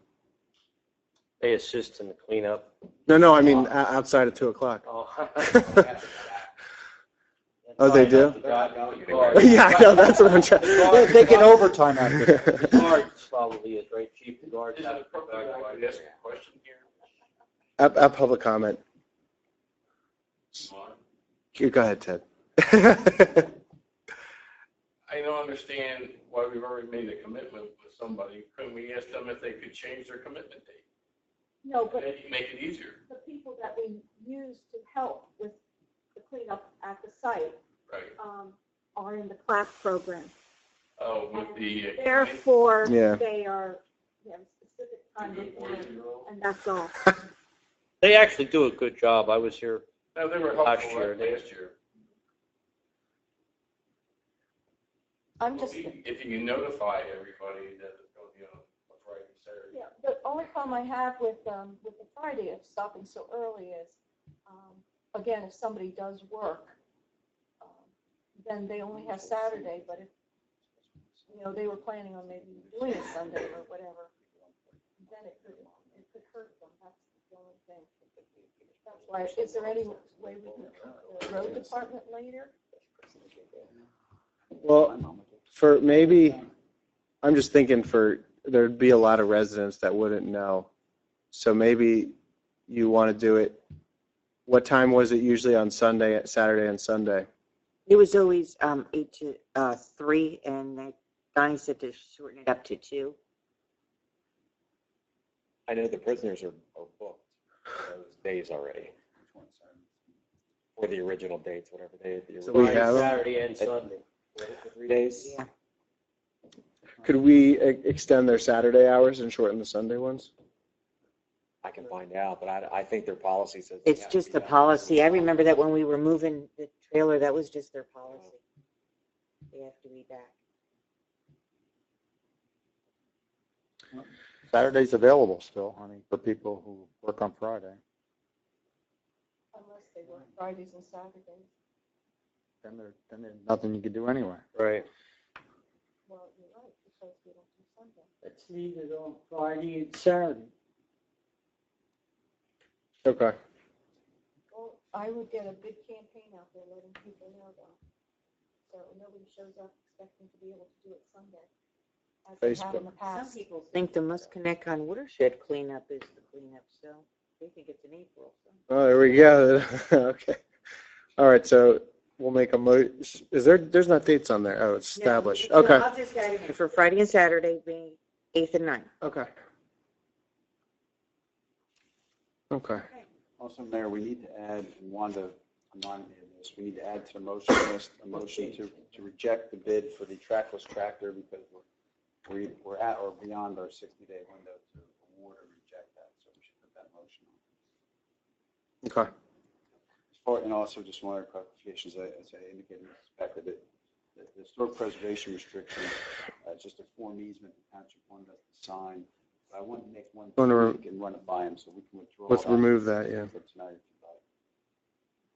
They assist in the cleanup. No, I mean outside of 2 o'clock. Oh. Oh, they do? Yeah, Yeah, I know, that's what I'm trying. They're taking overtime out there. The guard probably is, right, Chief? The guard. Is it appropriate I could ask a question here? A public comment. Go ahead, Ted. I don't understand why we've already made a commitment with somebody. Couldn't we ask them if they could change their commitment date? No, but Make it easier. the people that we use to help with the cleanup at the site Right. are in the clap program. Oh, with the. Therefore, Yeah. they are, specific time required, and that's all. They actually do a good job. I was here. No, they were Last helpful year, last year. I'm just, If you can notify everybody that it's going to be on a Friday, Saturday. yeah, the only problem I have with the Friday of stopping so early is, again, if somebody does work, then they only have Saturday, but if, they were planning on maybe doing a Sunday or whatever, then it could hurt them. That's the only thing. That's why, is there any way we can keep the road department later? Well, I'm just thinking there'd be a lot of residents that wouldn't know. So maybe you want to do it, what time was it usually on Saturday and Sunday? It was always 8 to 3, and Donnie said to shorten it up to 2. I know the prisoners are booked those days already. For the original dates, whatever day. So we have them? Saturday and Sunday. For 3 days? Yeah. Could we extend their Saturday hours and shorten the Sunday ones? I can find out, but I think their policy says. they It's have to just be the done. policy. I remember that when we were moving the trailer, that was just their policy. They have to be back. Saturday's available still, honey, for people who work on Friday. Unless they work Fridays and Saturdays. Then there's nothing you can do anyway. Right. Well, you're right, because we don't do Sunday. Let's leave it on Friday and Saturday. Okay. Well, I would get a big campaign out there letting people know though. So nobody shows up expecting to be able to do it Sunday. As they have in the Some past. people think the Musconetcon watershed cleanup is the cleanup, so they think it's in April. So. Oh, there we go. Okay. All right, so we'll make a there's not dates on there. Oh, it's established. No, Okay. I'll just add it in for Friday and Saturday being 8th and 9th. Okay. Okay. Also, Mayor, we need to add, Wanda reminded me of this, we need to add to the motion list, a motion to reject the bid for the trackless tractor because we're at or beyond our 60-day window to award or reject that, so we should put that motion on. Okay. And also just one other clarification, as I indicated in the perspective, the historic preservation restriction, just a form easement the township wanted us to sign. But I want to make one tweak and run it by him so we can withdraw. Let's that remove that, yeah. for tonight if you'd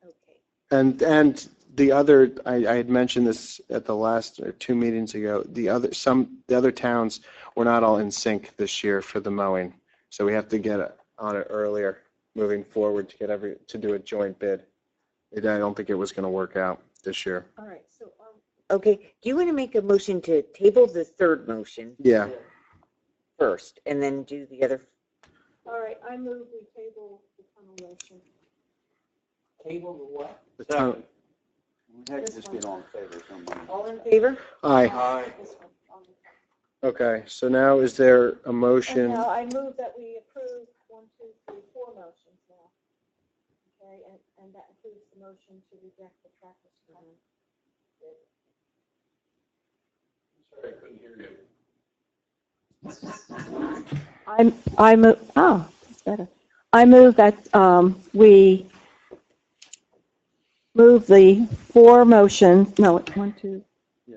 like. Okay. And the other, I had mentioned this at the last 2 meetings ago, the other towns were not all in sync this year for the mowing. So we have to get on it earlier moving forward to do a joint bid. I don't think it was going to work out this year. All right, so, okay, do you want to make a motion to table the third motion? Yeah. First, and then do the other? All right, I move we table the tunnel motion. Table the what? The town- We had to just get all in favor. All in favor? Aye. This one, on Okay, so now is there a the- And motion? now I move that we approve 1, 2, 3, 4 motions now. Okay, and that includes the motion to reject the tractor supply. Sorry, I couldn't hear you. I move, oh, that's better. I move that we move the 4 motions, no, 1, 2,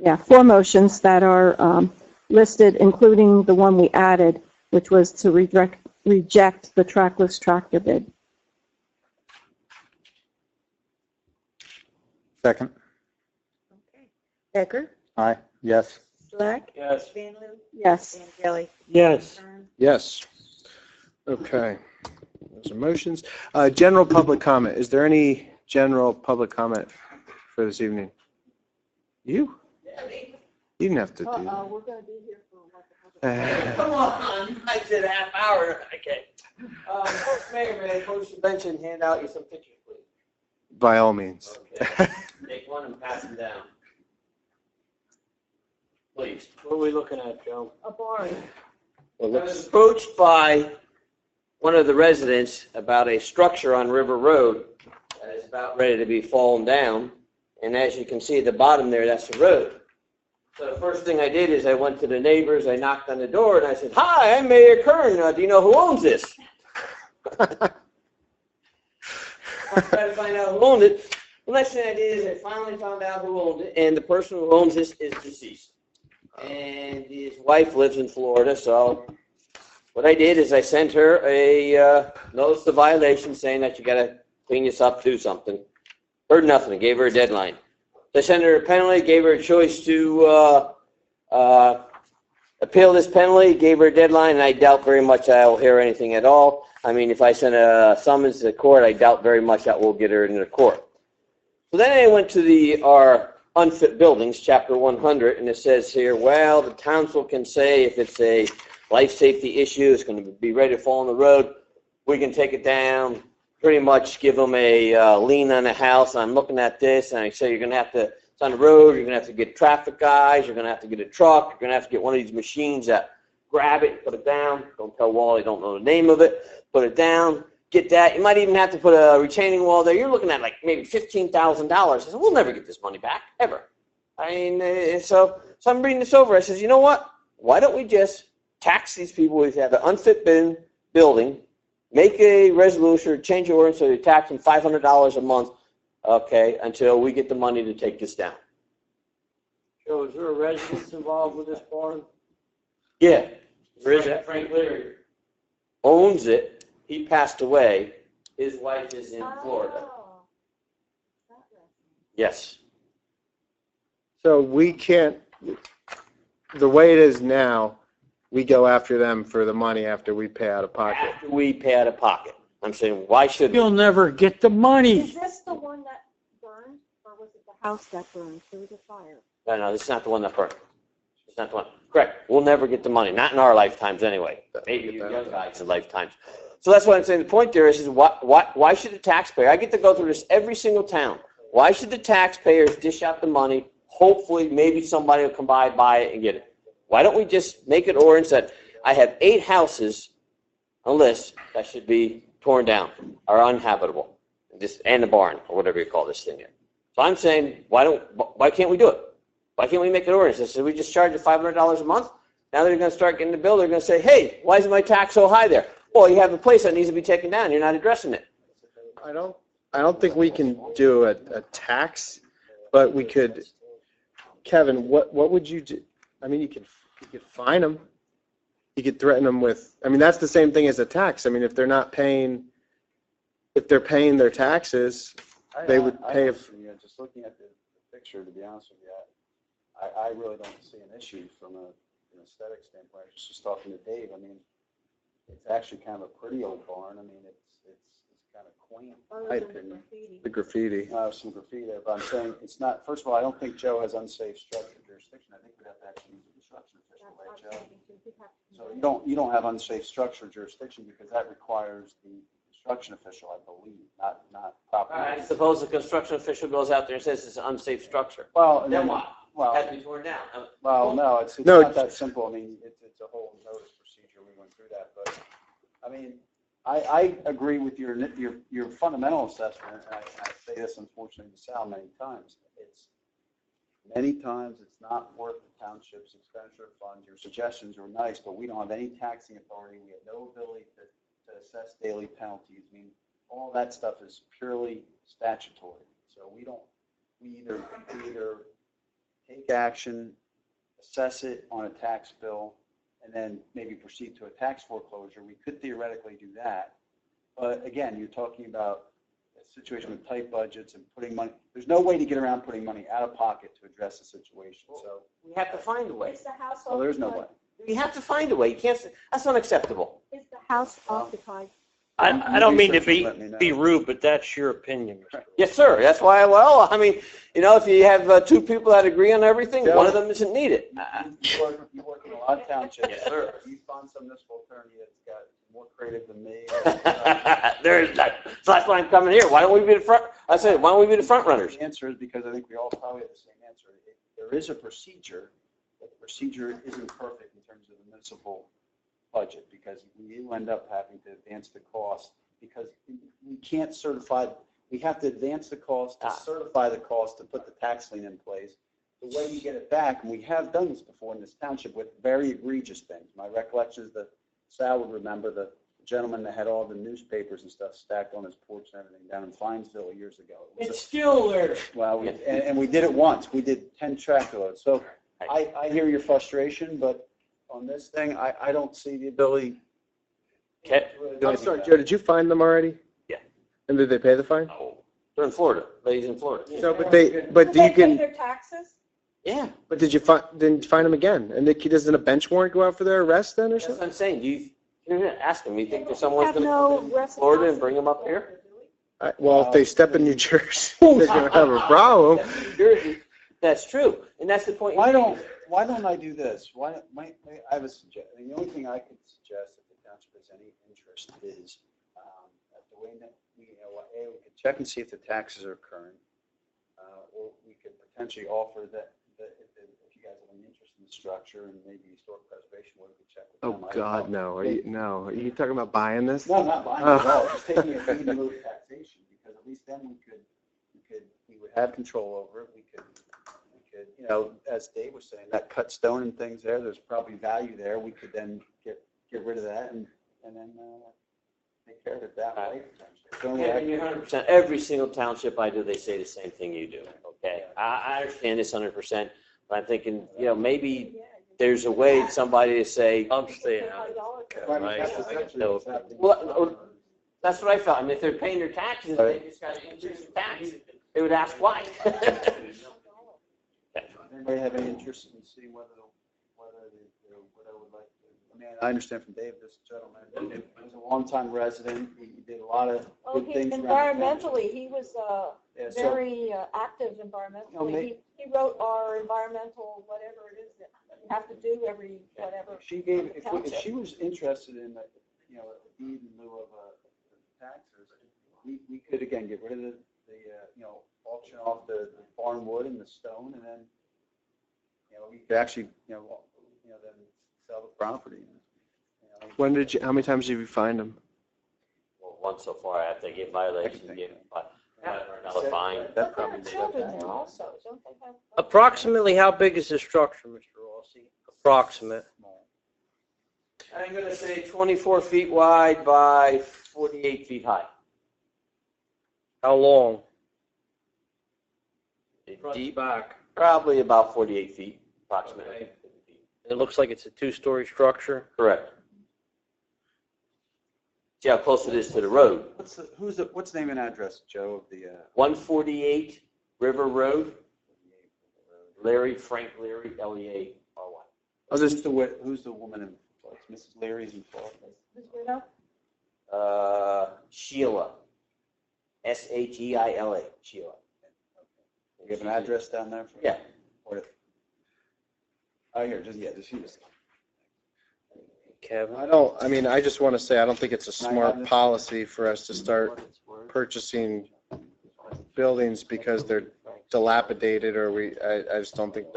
yeah, 4 motions that are listed, including the one we added, which was to reject the trackless tractor bid. Second? Okay. Becker? Aye, yes. Black? Yes. Van Loo? Yes. Van Gelly? Yes. Kern? Yes. Okay. Those are motions. General public comment. Is there any general public comment for this evening? You? You didn't have to do that. We're going to be here for like a Come on, I said a half hour. Okay. Mayor, may I approach the bench and hand out you some pictures, please? By all means. Okay. Take one and pass them down. Please. What are we looking at, Joe? a barn. I was approached by one of the residents about a structure on River Road that is about ready to be fallen down. And as you can see at the bottom there, that's the road. So the first thing I did is I went to the neighbors, I knocked on the door, and I said, "Hi, I'm Mayor Kern. Do you know who owns this?" I tried to find out who owned it. The next thing I did is I finally found out who owned it, and the person who owns this is deceased. And his wife lives in Florida, so what I did is I sent her a notice of violation saying that you got to clean this up, do something. Heard nothing. Gave her a deadline. I sent her a penalty, gave her a choice to appeal this penalty, gave her a deadline, and I doubt very much I will hear anything at all. I mean, if I send a summons to the court, I doubt very much that will get her into the court. So then I went to our unfit buildings, chapter 100, and it says here, well, the council can say if it's a life safety issue, it's going to be ready to fall on the road, we can take it down, pretty much give them a lien on the house. I'm looking at this, and I say you're going to have to, it's on the road, you're going to have to get traffic guys, you're going to have to get a truck, you're going to have to get one of these machines that grab it, put it down. Don't tell Wally, don't know the name of it. Put it down, get that. You might even have to put a retaining wall there. You're looking at like maybe $15,000. I said, we'll never get this money back, ever. I mean, so I'm reading this over. I says, you know what? Why don't we just tax these people who have an unfit building, make a resolution, change the ordinance so they tax them $500 a month, okay, until we get the money to take this down. Joe, is there a residence involved with this barn? Yeah. There is that Frank Leary. Owns it. He passed away. His wife is in Florida. Oh, that way. Yes. So we can't, the way it is now, we go after them for the money after we pay out of pocket. After we pay out of pocket. I'm saying, why should You'll never get the Is money. this the one that burned, or was it the house that burned? There was a fire. No, this is not the one that burned. It's not the one. Correct. We'll never get the money. Not in our lifetimes anyway. Maybe you young guys in lifetimes. So that's what I'm saying. The point there is why should the taxpayer, I get to go through this every single town. Why should the taxpayers dish out the money? Hopefully, maybe somebody will come by, buy it, and get it. Why don't we just make an ordinance that I have 8 houses on a list that should be torn down or uninhabitable, and the barn, or whatever you call this thing here. So I'm saying, why can't we do it? Why can't we make an ordinance? So we just charge you $500 a month. Now they're going to start getting the bill. They're going to say, hey, why is my tax so high there? Well, you have a place that needs to be taken down. You're not addressing it. I don't think we can do a tax, but we could, Kevin, what would you do? I mean, you could fine them. You could threaten them with, I mean, that's the same thing as a tax. I mean, if they're paying their taxes, they would pay if. Just looking at the picture, to be honest with you, I really don't see an issue from an aesthetic standpoint. I was just talking to Dave. I mean, it's actually kind of a pretty old barn. I mean, it's kind of quaint, in my opinion. The graffiti. Some graffiti there, but I'm saying it's not, first of all, I don't think Joe has unsafe structure jurisdiction. I think we'd have to actually use a construction official, right, Joe? So you don't have unsafe structure jurisdiction because that requires the construction official, I believe, not property. I suppose the construction official goes out there and says it's an unsafe structure. Well, Then what? Well, Has to be torn down. well, no, it's No, not that simple. I mean, it's a whole notice procedure. We went through that, but I mean, I agree with your fundamental assessment, and I say this unfortunately to Sal many times. Many times it's not worth the township's expenditure funds. Your suggestions are nice, but we don't have any taxing authority. We have no ability to assess daily penalties. I mean, all that stuff is purely statutory. So we either take action, assess it on a tax bill, and then maybe proceed to a tax foreclosure. We could theoretically do that. But again, you're talking about a situation with tight budgets and putting money. There's no way to get around putting money out of pocket to address the situation. So We have to find a way. Is the house well, there's no way. You have to find a way. You can't. That's unacceptable. Is the house occupied? I don't mean to Let me know. be rude, but that's your opinion, Mr. Yes, sir. That's why. Well, I mean, if you have 2 people that agree on everything, Yeah. one of them isn't needed. You work in a lot of townships. Yes, sir. You find some municipal attorney that's got more creative than me. There's that. So that's why I'm coming here. Why don't we be the front? I said, why don't we be the front runners? The answer is because I think we all probably have the same answer. There is a procedure, but the procedure isn't perfect in terms of the municipal budget because you end up having to advance the cost because we can't certify. We have to advance the cost to certify the cost to put the tax lien in place. The way you get it back, and we have done this before in this township with very egregious things. My recollection is that Sal would remember the gentleman that had all the newspapers and stuff stacked on his porch and everything down in Finesville years ago. It's still there. Well, and we did it once. We did 10 tractor loads. So I hear your frustration, but on this thing, I don't see the ability. Okay. to really do I'm anything sorry, about Joe, it. did you find them already? Yeah. And did they pay the fine? Oh, they're in Florida. Ladies in Florida. No, but Did you they pay can, their taxes? Yeah. but did you find them again? And doesn't a bench warrant go out for their arrest then or That's something? what I'm saying. You're asking me. You think there's someone's Have going to no come to Florida and bring them up here? Well, if they step in New Jersey, they're going to have a problem. That's New Jersey. That's true. And that's the point. Why don't I do this? I have a suggestion. The only thing I could suggest if the township has any interest is at the way that we could check and see if the taxes are current, or we could potentially offer that if you guys have an interest in the structure and maybe historic preservation, we could check with Oh them. I don't God, know. no! Are you talking about buying this? No, not buying it at all. Just taking a fee in lieu of taxation because at least then we would have control over it. We could as Dave was saying, that cut stone and things there's probably value there. We could then get rid of that and then take care of it that way. Yeah, you're 100%. Every single township I do, they say the same thing you do. Okay, I understand this 100%, but I'm thinking, maybe there's a way somebody to say, I'm staying out. Right. Well, that's what I felt. I mean, if they're paying their taxes, they just got to increase the tax. They would ask why. Anybody have any interest in seeing what I would like to? I mean, I understand from Dave, this gentleman, he was a longtime resident. He did a lot of good things. Environmentally, he was Yeah, so- very active environmentally. He wrote our environmental, whatever it is that you have to do every, whatever. She gave, if she was interested in, a deed in lieu of taxes, we could, again, get rid of the auction off the barn wood and the stone, and then, we could actually, then sell the property. How many times did you find them? Well, once so far, I think in violation, give $500 fine. That There are probably. children there also, don't they have? Approximately how big is the structure, Mr. Rossi? Approximate. I'm going to say 24 feet wide by 48 feet high. How long? Deep, probably about 48 feet, approximately. It looks like it's a two-story structure. Correct. See how close it is to the road. What's the name and address, Joe, of the? 148 River Road, Larry, Frank Leary, Leary. Who's the woman in Florida? Mrs. Leary's in Florida. Ms. Widow? Sheila, Sheila. Sheila. You have an address down there? Yeah. Oh, here, just use it. Kevin? I just want to say, I don't think it's a smart policy for us to start purchasing buildings because they're dilapidated I just don't think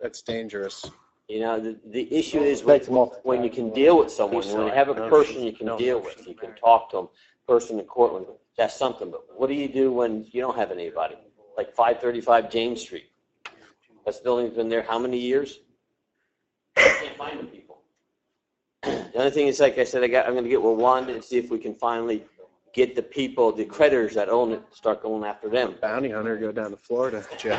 that's dangerous. The issue is when you can deal with someone, when you have a person you can deal with, you can talk to them, person in courtroom, that's something. But what do you do when you don't have anybody? Like 535 James Street. This building's been there how many years? I can't find the people. The other thing is, like I said, I'm going to get with Wanda and see if we can finally get the people, the creditors that own it, start going after them. Bounty hunter, go down to Florida, Joe.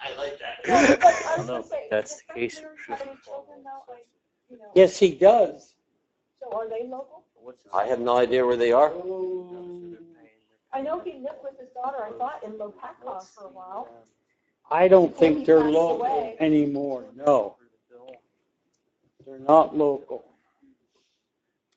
I like that. Yeah, but I was know gonna say, that's does the case. Frank Leary have any children now? Yes, he does. So are they local? I have no idea where they are. I know he lived with his daughter, I thought, in Lopakon for a while. I don't Before he think they're passed local away. anymore, no. They're not local.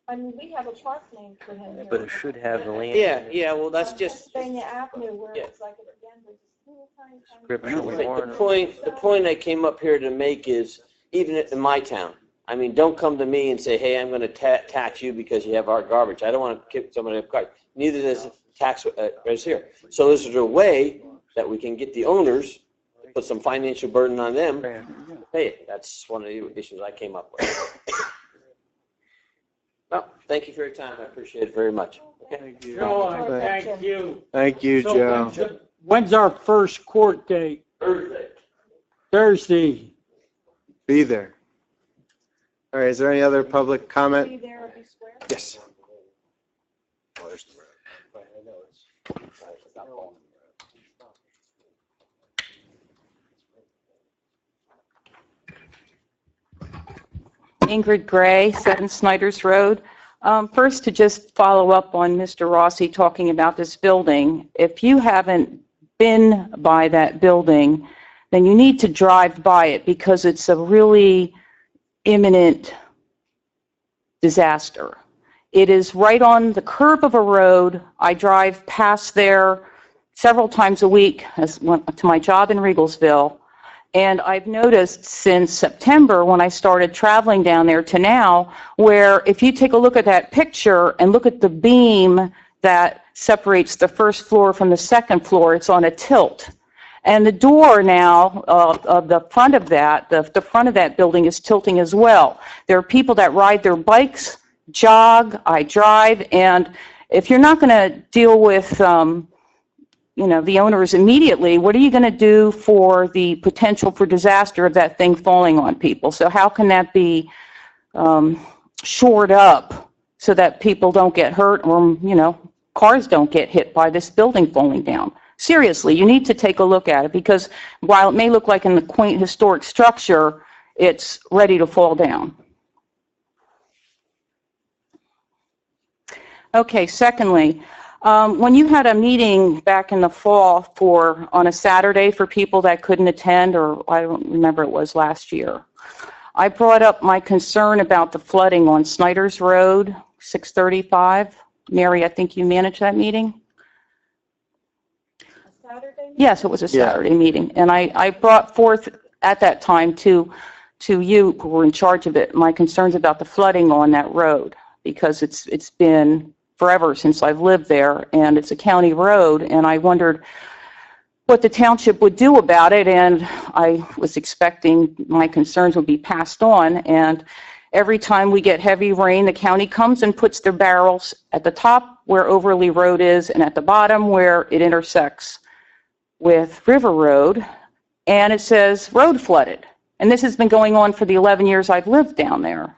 I mean, we have a park named for him here. But it should have the land. Yeah, well, that's On just, Pennsylvania Avenue, where Yeah. it's like, again, there's this little tiny. Scripture. the point I came up here to make is, even in my town, I mean, don't come to me and say, hey, I'm going to tax you because you have our garbage. I don't want to kick somebody up garbage. Neither does tax is here. So is there a way that we can get the owners, put some financial burden on them, pay it? That's one of the issues I came up with. Well, thank you for your time. I appreciate it very much. Okay. Joe, thank you. Thank you, So Joe. when's our first court date? Thursday. Thursday. Be there. All right, is there any other public comment? Be there, be square. Yes. Oh, there's the road. I know it's not long. Ingrid Gray, 7 Snyders Road. First, to just follow up on Mr. Rossi talking about this building. If you haven't been by that building, then you need to drive by it because it's a really imminent disaster. It is right on the curb of a road. I drive past there several times a week to my job in Regalsville. And I've noticed since September, when I started traveling down there to now, where if you take a look at that picture and look at the beam that separates the first floor from the second floor, it's on a tilt. And the door now of the front of that, the front of that building is tilting as well. There are people that ride their bikes, jog, I drive, and if you're not going to deal with the owners immediately, what are you going to do for the potential for disaster of that thing falling on people? So how can that be shored up so that people don't get hurt or, cars don't get hit by this building falling down? Seriously, you need to take a look at it, because while it may look like in the quaint historic structure, it's ready to fall down. Okay, secondly, when you had a meeting back in the fall on a Saturday for people that couldn't attend, or I don't remember, it was last year, I brought up my concern about the flooding on Snyder's Road, 635. Mary, I think you managed that meeting? Saturday? Yes, it was a Saturday meeting. And I brought forth at that time to you, who were in charge of it, my concerns about the flooding on that road, because it's been forever since I've lived there, and it's a county road, and I wondered what the township would do about it, and I was expecting my concerns would be passed on. And every time we get heavy rain, the county comes and puts their barrels at the top where Overly Road is and at the bottom where it intersects with River Road, and it says road flooded. And this has been going on for the 11 years I've lived down there.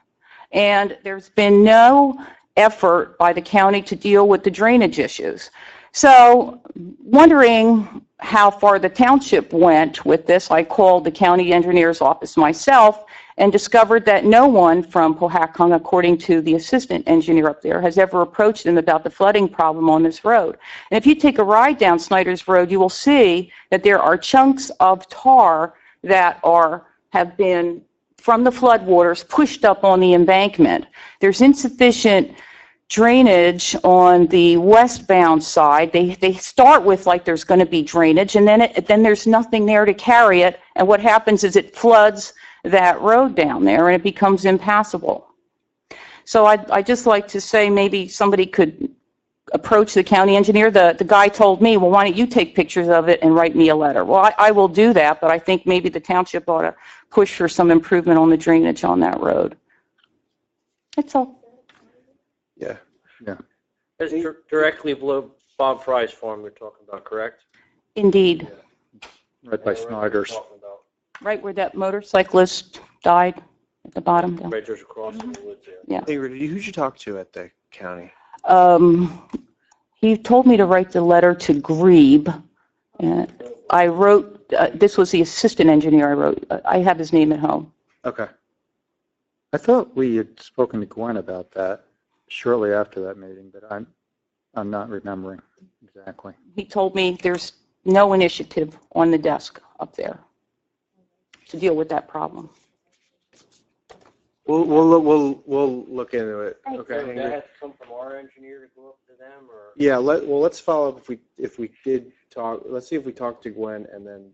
And there's been no effort by the county to deal with the drainage issues. So, wondering how far the township went with this, I called the county engineer's office myself and discovered that no one from Pohatcong, according to the assistant engineer up there, has ever approached them about the flooding problem on this road. And if you take a ride down Snyder's Road, you will see that there are chunks of tar that have been, from the floodwaters, pushed up on the embankment. There's insufficient drainage on the westbound side. They start with like there's going to be drainage, and then there's nothing there to carry it, and what happens is it floods that road down there and it becomes impassable. So I'd just like to say maybe somebody could approach the county engineer. The guy told me, well, why don't you take pictures of it and write me a letter? Well, I will do that, but I think maybe the township ought to push for some improvement on the drainage on that road. That's all. Yeah. It's directly below Bob Fry's farm we're talking about, correct? Indeed. Right by Snyder's. Right where that motorcyclist died at the bottom. Right just across from the woods there. Yeah. Hey, Rudy, who'd you talk to at the county? He told me to write the letter to Grebe. And I wrote, this was the assistant engineer I wrote. I have his name at home. Okay. I thought we had spoken to Gwen about that shortly after that meeting, but I'm not remembering exactly. He told me there's no initiative on the desk up there to deal with that problem. We'll look into it. Okay. Does that have to come from our engineer to go up to them, or? Yeah. Let's follow up if we did talk. Let's see if we talked to Gwen and then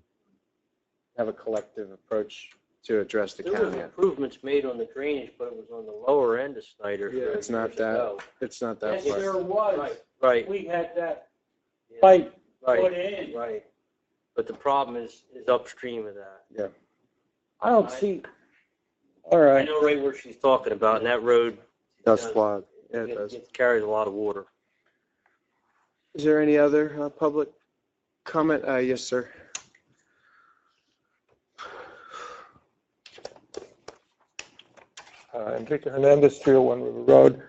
have a collective approach to address the There was county. improvements made on the drainage, but it was on the lower end of Snyder. Yeah, it's not that. It's not that Yes, far. there was. Right, We had that pipe put right, in. right. But the problem is upstream of that. I don't see, all I right. know right where she's talking about, and that road Does flood. Yeah, it it does. it carries a lot of water. Is there any other public comment? Yes, sir. Enrique Hernandez, 301 River Road.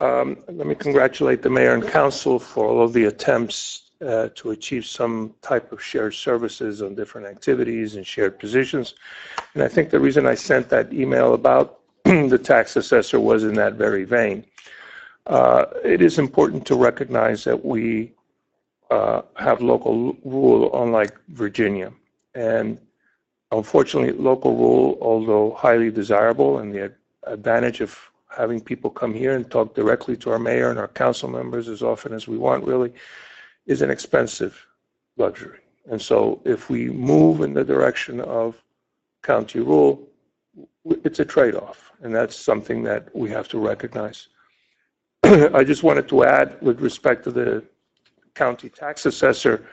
Let me congratulate the mayor and council for all of the attempts to achieve some type of shared services on different activities and shared positions. And I think the reason I sent that email about the tax assessor was in that very vein. It is important to recognize that we have local rule, unlike Virginia. And unfortunately, local rule, although highly desirable, and the advantage of having people come here and talk directly to our mayor and our council members as often as we want, really, is an expensive luxury. And so if we move in the direction of county rule, it's a trade-off, and that's something that we have to recognize. I just wanted to add, with respect to the county tax assessor,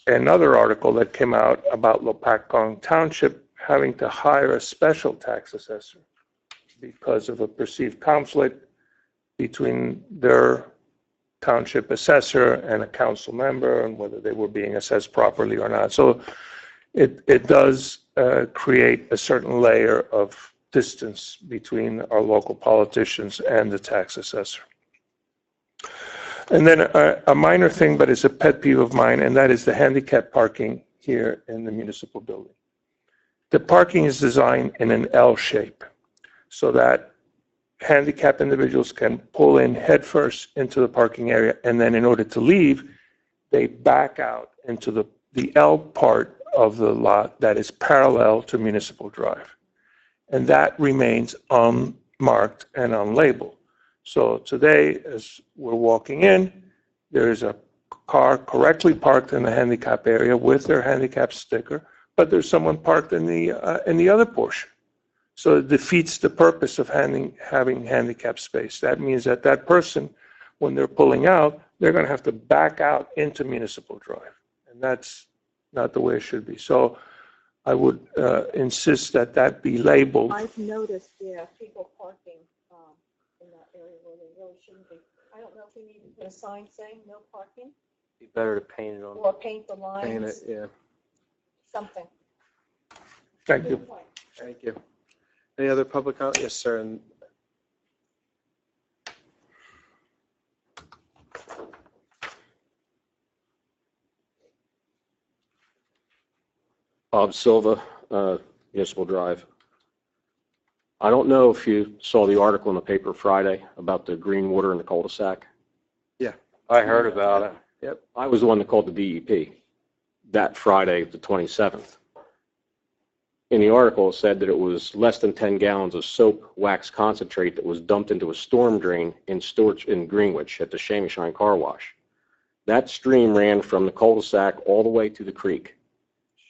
another article that came out about Lopatcong Township having to hire a special tax assessor because of a perceived conflict between their township assessor and a council member and whether they were being assessed properly or not. So it does create a certain layer of distance between our local politicians and the tax assessor. And then a minor thing, but it's a pet peeve of mine, and that is the handicap parking here in the municipal building. The parking is designed in an L shape so that handicapped individuals can pull in headfirst into the parking area, and then in order to leave, they back out into the L part of the lot that is parallel to Municipal Drive. And that remains unmarked and unlabeled. So today, as we're walking in, there is a car correctly parked in the handicap area with their handicap sticker, but there's someone parked in the other portion. So it defeats the purpose of having handicap space. That means that that person, when they're pulling out, they're going to have to back out into Municipal Drive. And that's not the way it should be. So I would insist that that be labeled. I've noticed, people parking in that area where they really shouldn't be. I don't know if we need to put a sign saying no parking, Be better to paint it on. or paint the lines. Paint it, yeah. Something. Thank you. Good point. Thank you. Any other public comment? Yes, sir. And Bob Silva, Municipal Drive. I don't know if you saw the article in the paper Friday about the green water in the cul-de-sac. yeah, I heard about it. yep. I was the one that called the DEP that Friday, the 27th. In the article, it said that it was less than 10 gallons of soap wax concentrate that was dumped into a storm drain in Greenwich at the Shane Car Wash. That stream ran from the cul-de-sac all the way to the creek.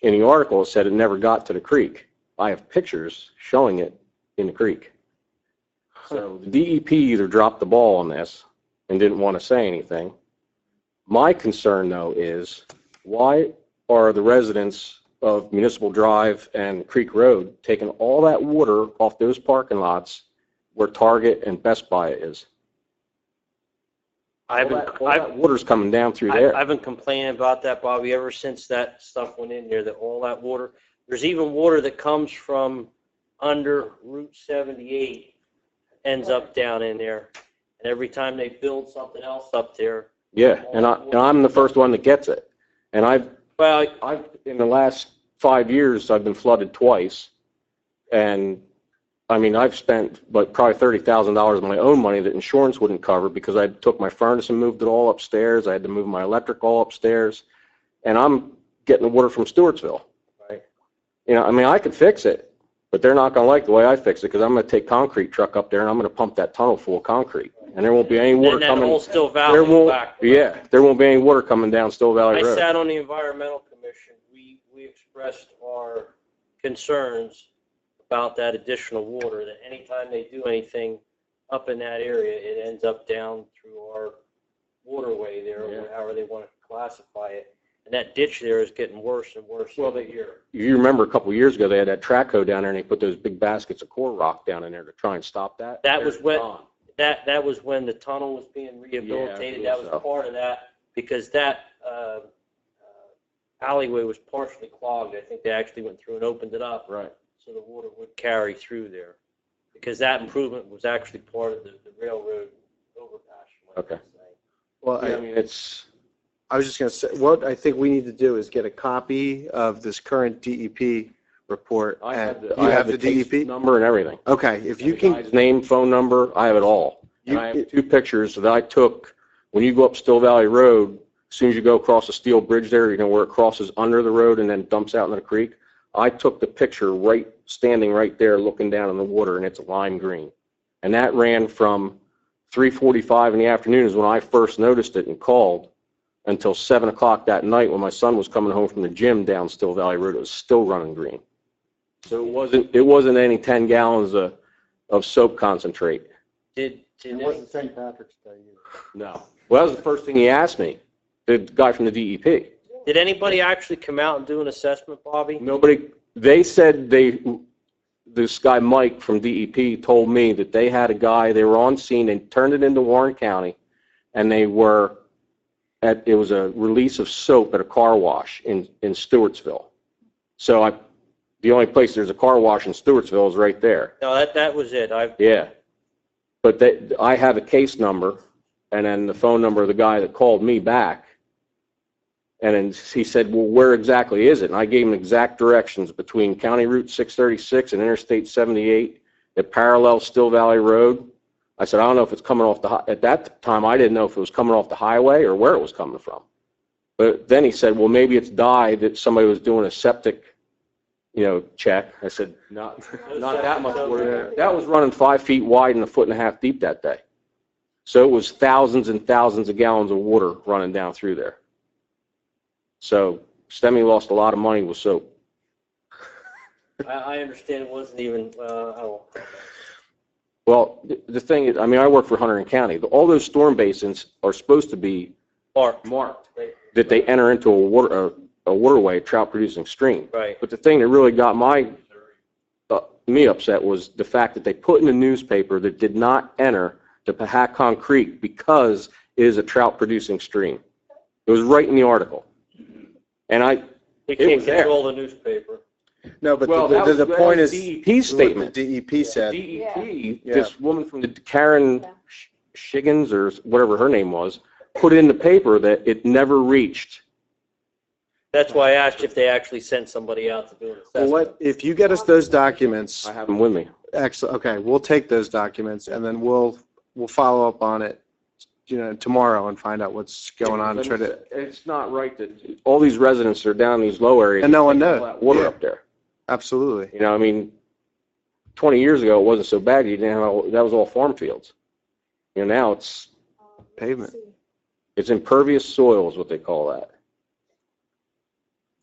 In the article, it said it never got to the creek. I have pictures showing it in the creek. So the DEP either dropped the ball on this and didn't want to say anything. My concern, though, is why are the residents of Municipal Drive and Creek Road taking all that water off those parking lots where Target and Best Buy is? All that water's coming down through there. I've been complaining about that, Bobby, ever since that stuff went in there, that all that water, there's even water that comes from under Route 78, ends up down in there. And every time they build something else up there. Yeah, and I'm the first one that gets it. And I've in the last 5 years, I've been flooded twice. And I mean, I've spent like probably $30,000 of my own money that insurance wouldn't cover because I took my furnace and moved it all upstairs. I had to move my electric all upstairs. And I'm getting the water from Stewartsville. Right. You know, I mean, I could fix it, but they're not going to like the way I fix it because I'm going to take concrete truck up there and I'm going to pump that tunnel full of concrete. And there won't be any water coming. And that whole Still Valley back. Yeah, there won't be any water coming down Still Valley Road. I sat on the Environmental Commission. We expressed our concerns about that additional water, that anytime they do anything up in that area, it ends up down through our waterway there, or however they want to classify it. And that ditch there is getting worse and worse every year. You remember a couple of years ago, they had that track hoe down there and they put those big baskets of core rock down in there to try and stop that. That was when the tunnel was being rehabilitated. Yeah, that was part of that, because that alleyway was partially clogged. I think they actually went through and opened it up. Right. So the water would carry through there, because that improvement was actually part of the railroad overpass. Okay. Well, Yeah, I mean, I was just going to say, what I think we need to do is get a copy of this current DEP report. I have You have the case DEP? number and everything. Okay, if you can, His name, phone number, I have it all. And I have 2 pictures that I took when you go up Still Valley Road. As soon as you go across the steel bridge there, you know, where it crosses under the road and then dumps out into the creek. I took the picture standing right there looking down in the water, and it's lime green. And that ran from 3:45 in the afternoon is when I first noticed it and called, until 7 o'clock that night when my son was coming home from the gym down Still Valley Road. It was still running green. So it wasn't any 10 gallons of soap concentrate. It wasn't St. Patrick's Day either. No. Well, that was the first thing he asked me, the guy from the DEP. Did anybody actually come out and do an assessment, Bobby? Nobody. They said this guy Mike from DEP told me that they had a guy, they were on scene, they turned it into Warren County. and they were it was a release of soap at a car wash in Stewartsville. So the only place there's a car wash in Stewartsville is right there. No, that was it. Yeah. But I have a case number and then the phone number of the guy that called me back. And then he said, well, where exactly is it? And I gave him exact directions between County Route 636 and Interstate 78 that parallels Still Valley Road. I said, I don't know if it's coming off at that time, I didn't know if it was coming off the highway or where it was coming from. But then he said, well, maybe it's dye that somebody was doing a septic, check. I said, not that much water. That was running 5 feet wide and 1.5 feet deep that day. So it was thousands and thousands of gallons of water running down through there. So STEMI lost a lot of money with soap. I understand it wasn't even, Well, the thing is, I work for Hunterdon County. All those storm basins are supposed to be marked that they enter into a waterway, a trout-producing stream. Right. But the thing that really got me upset was the fact that they put in the newspaper that did not enter the Pahacon Creek because it is a trout-producing stream. It was right in the article. And they can't control the newspaper. No, but Well, the point is DEP's statement. The DEP said. DEP, this woman from the Karen Shiggins or whatever her name was, put in the paper that it never reached. That's why I asked if they actually sent somebody out to do an assessment. Well, if you get us those documents, I have them with me. excellent. Okay, we'll take those documents and then we'll follow up on it, tomorrow and find out what's going on and try to. It's not right that all these residents are down in these low areas. And no one knows. All that water up there. Absolutely. 20 years ago it wasn't so bad. You didn't have that was all farm fields. Now it's Pavement. It's impervious soil is what they call that.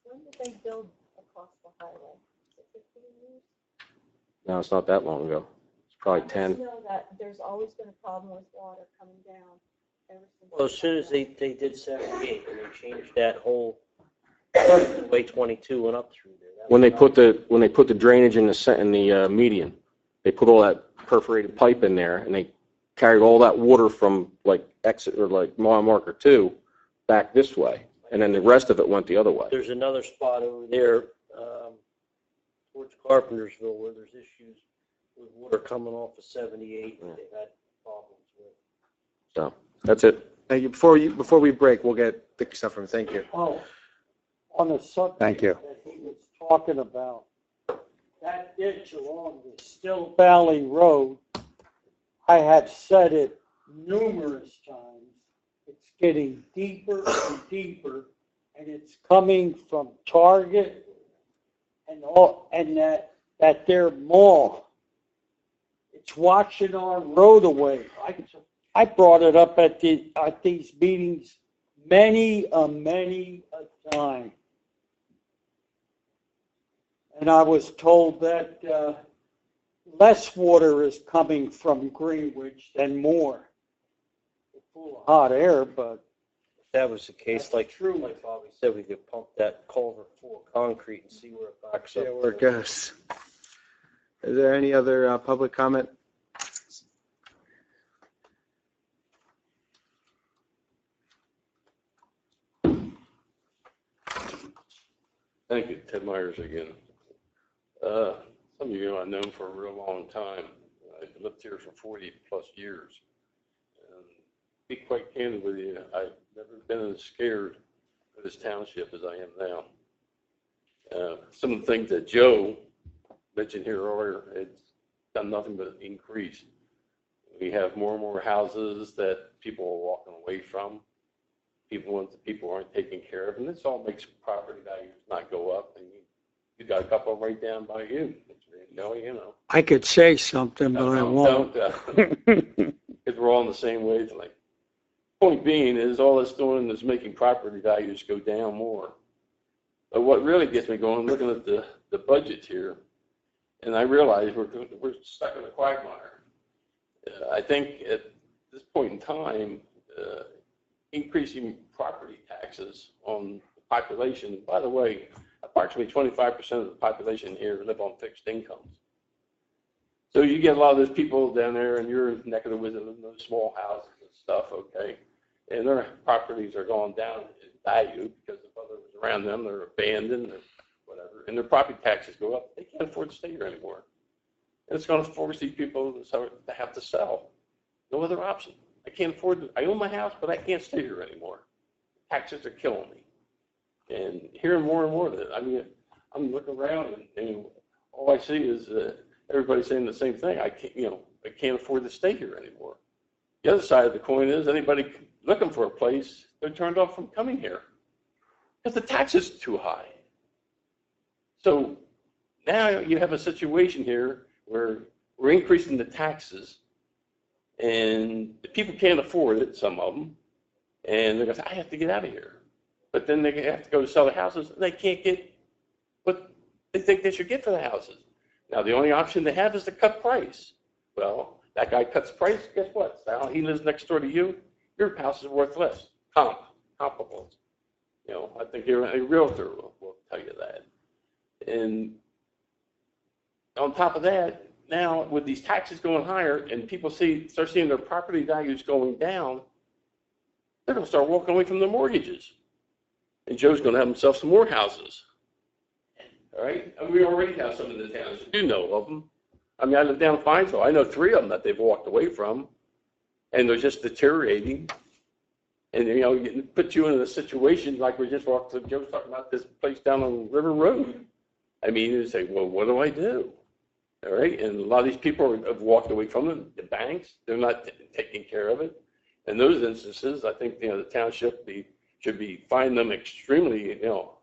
When did they build across the highway? Is it 15 years? No, it's not that long ago. It's probably I 10. just know that there's always been a problem with water coming down ever since. Well, as soon as they did 78, and they changed that whole way 22 went up through there. When they put the drainage in the median, they put all that perforated pipe in there, and they carried all that water from exit or mile marker 2 back this way, and then the rest of it went the other way. There's another spot over there towards Carpentersville where there's issues with water coming off of 78 that they've had problems with. So that's it. Thank you. Before we break, we'll get the stuff from. Thank you. Oh, on the subject Thank you. that he was talking about, that ditch along the Still Valley Road, I have said it numerous times, it's getting deeper and deeper, and it's coming from Target and that their mall. It's washing our road away. I brought it up at these meetings many a time. And I was told that less water is coming from Greenwich than more. It's full of hot air, but If that was the case, like Bobby said, we could pump that culvert full of concrete and see where it backs up. Yeah, where it goes. Is there any other public comment? Thank you, Ted Myers again. Some of you I've known for a real long time. I've lived here for 40 plus years. And to be quite candid with you, I've never been as scared of this township as I am now. Some of the things that Joe mentioned here earlier, it's done nothing but increase. We have more and more houses that people are walking away from. People aren't taken care of, and this all makes property values not go up. And you got a couple right down by you. I could say something, but I won't. Because we're all in the same wavelength. Point being is all it's doing is making property values go down more. But what really gets me going, looking at the budget here, and I realize we're stuck in a quagmire. I think at this point in time, increasing property taxes on the population. By the way, approximately 25% of the population here live on fixed incomes. So you get a lot of those people down there in your neck of the woods that live in those small houses and stuff, okay? and their properties are going down in value because of others around them that are abandoned or whatever, and their property taxes go up. They can't afford to stay here anymore. And it's going to force these people to have to sell. No other option. I can't afford to, I own my house, but I can't stay here anymore. Taxes are killing me. And hearing more and more of it, I mean, I'm looking around and all I see is everybody saying the same thing. I can't afford to stay here anymore. The other side of the coin is anybody looking for a place, they're turned off from coming here because the tax is too high. So now you have a situation here where we're increasing the taxes and the people can't afford it, some of them, and they're going to say, I have to get out of here. But then they have to go to sell the houses and they can't get what they think they should get for the houses. Now the only option they have is to cut price. Well, that guy cuts price, guess what? Now he lives next door to you, your house is worth less. Comparable. You know, I think a realtor will tell you that. And on top of that, now with these taxes going higher and people start seeing their property values going down, they're going to start walking away from their mortgages. And Joe's going to have himself some more houses. All right? And we already have some in the towns. You know of them. I mean, I live down in Finesville. I know 3 of them that they've walked away from, and they're just deteriorating. And, you know, it puts you in a situation like we just walked to. Joe was talking about this place down on River Road. I mean, you say, well, what do I do? All right? And a lot of these people have walked away from them. The banks, they're not taking care of it. In those instances, I think, you know, the township should be fining them extremely, you know,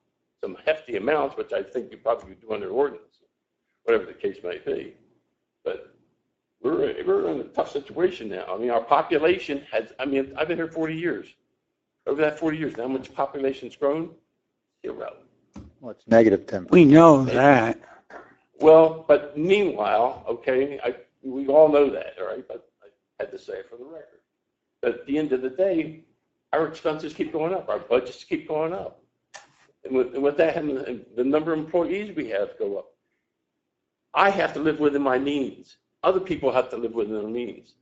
some hefty amounts, which I think you probably could do under ordinance, whatever the case may be. But we're in a tough situation now. I mean, our population has, I mean, I've been here 40 years. Over that 40 years, how much population's grown? 0. Well, it's negative 10%. We know that. Well, but meanwhile, okay, we all know that, all right? But I had to say it for the record. But at the end of the day, our expenses keep going up. Our budgets keep going up. And with that, and the number of employees we have go up. I have to live within my means. Other people have to live within their means.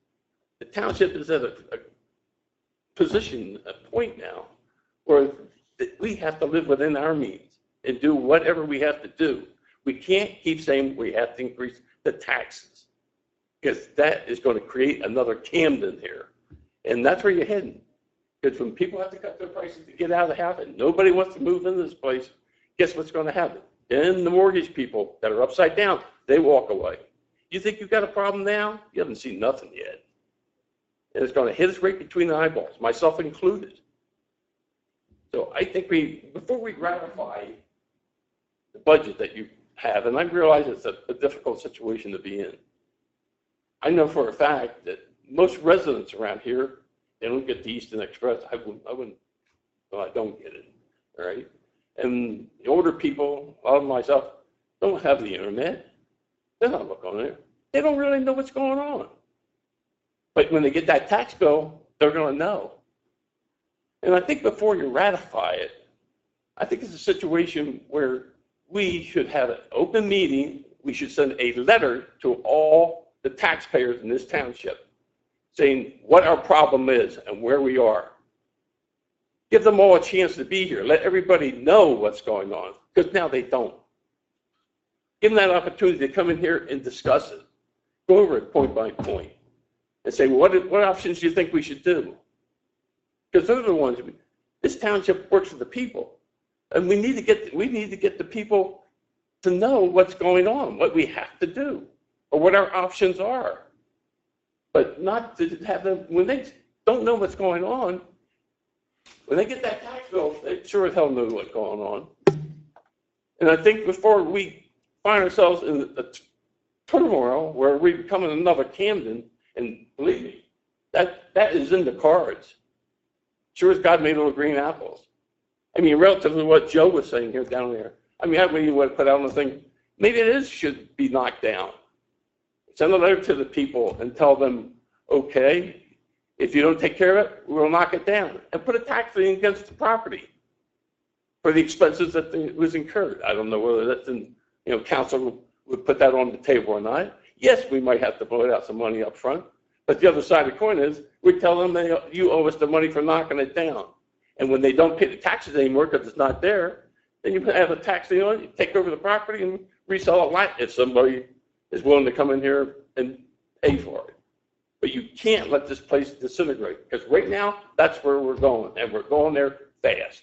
The township is at a position, a point now, where we have to live within our means and do whatever we have to do. We can't keep saying we have to increase the taxes because that is going to create another Camden here. And that's where you're heading. Because when people have to cut their prices to get out of the house and nobody wants to move into this place, guess what's going to happen? Then the mortgage people that are upside down, they walk away. You think you've got a problem now? You haven't seen nothing yet. And it's going to hit us right between the eyeballs, myself included. So I think before we ratify the budget that you have, and I realize it's a difficult situation to be in, I know for a fact that most residents around here, they don't get the Easton Express. I don't get it, all right? And the older people, a lot of myself, don't have the internet. They're not looking on it. They don't really know what's going on. But when they get that tax bill, they're going to know. And I think before you ratify it, I think it's a situation where we should have an open meeting. We should send a letter to all the taxpayers in this township saying what our problem is and where we are. Give them all a chance to be here. Let everybody know what's going on, because now they don't. Give them that opportunity to come in here and discuss it. Go over it point by point and say, what options do you think we should do? Because those are the ones, this township works for the people. And we need to get the people to know what's going on, what we have to do, or what our options are. But not to have them, when they don't know what's going on, when they get that tax bill, they sure as hell know what's going on. And I think before we find ourselves in a turmoil where we become another Camden, and believe me, that is in the cards. Sure as God made little green apples. I mean, relative to what Joe was saying here down there. I mean, I wouldn't even want to put out on the thing, maybe it should be knocked down. Send a letter to the people and tell them, okay, if you don't take care of it, we'll knock it down. And put a tax lien against the property for the expenses that was incurred. I don't know whether that's in, council would put that on the table or not. Yes, we might have to blow out some money up front. But the other side of the coin is we tell them you owe us the money for knocking it down. And when they don't pay the taxes anymore because it's not there, then you have a tax, you take over the property and resell it if somebody is willing to come in here and pay for it. But you can't let this place disintegrate, because right now, that's where we're going, and we're going there fast.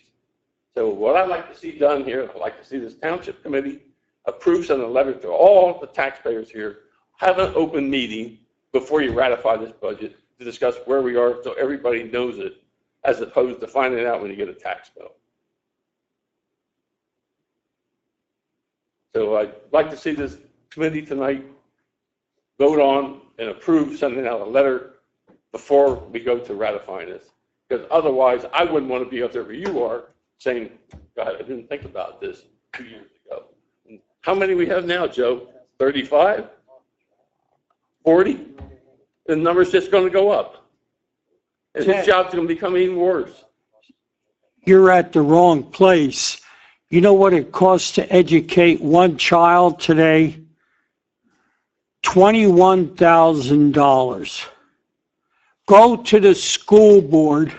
So what I'd like to see done here, I'd like to see this township committee approve sending a letter to all the taxpayers here, have an open meeting before you ratify this budget to discuss where we are so everybody knows it, as opposed to finding out when you get a tax bill. So I'd like to see this committee tonight vote on and approve sending out a letter before we go to ratifying this. Because otherwise, I wouldn't want to be up there where you are saying, God, I didn't think about this 2 years ago. And how many we have now, Joe? 35? 40? The number's just going to go up. And his job's going to become even worse. You're at the wrong place. You know what it costs to educate one child today? $21,000. Go to the school board.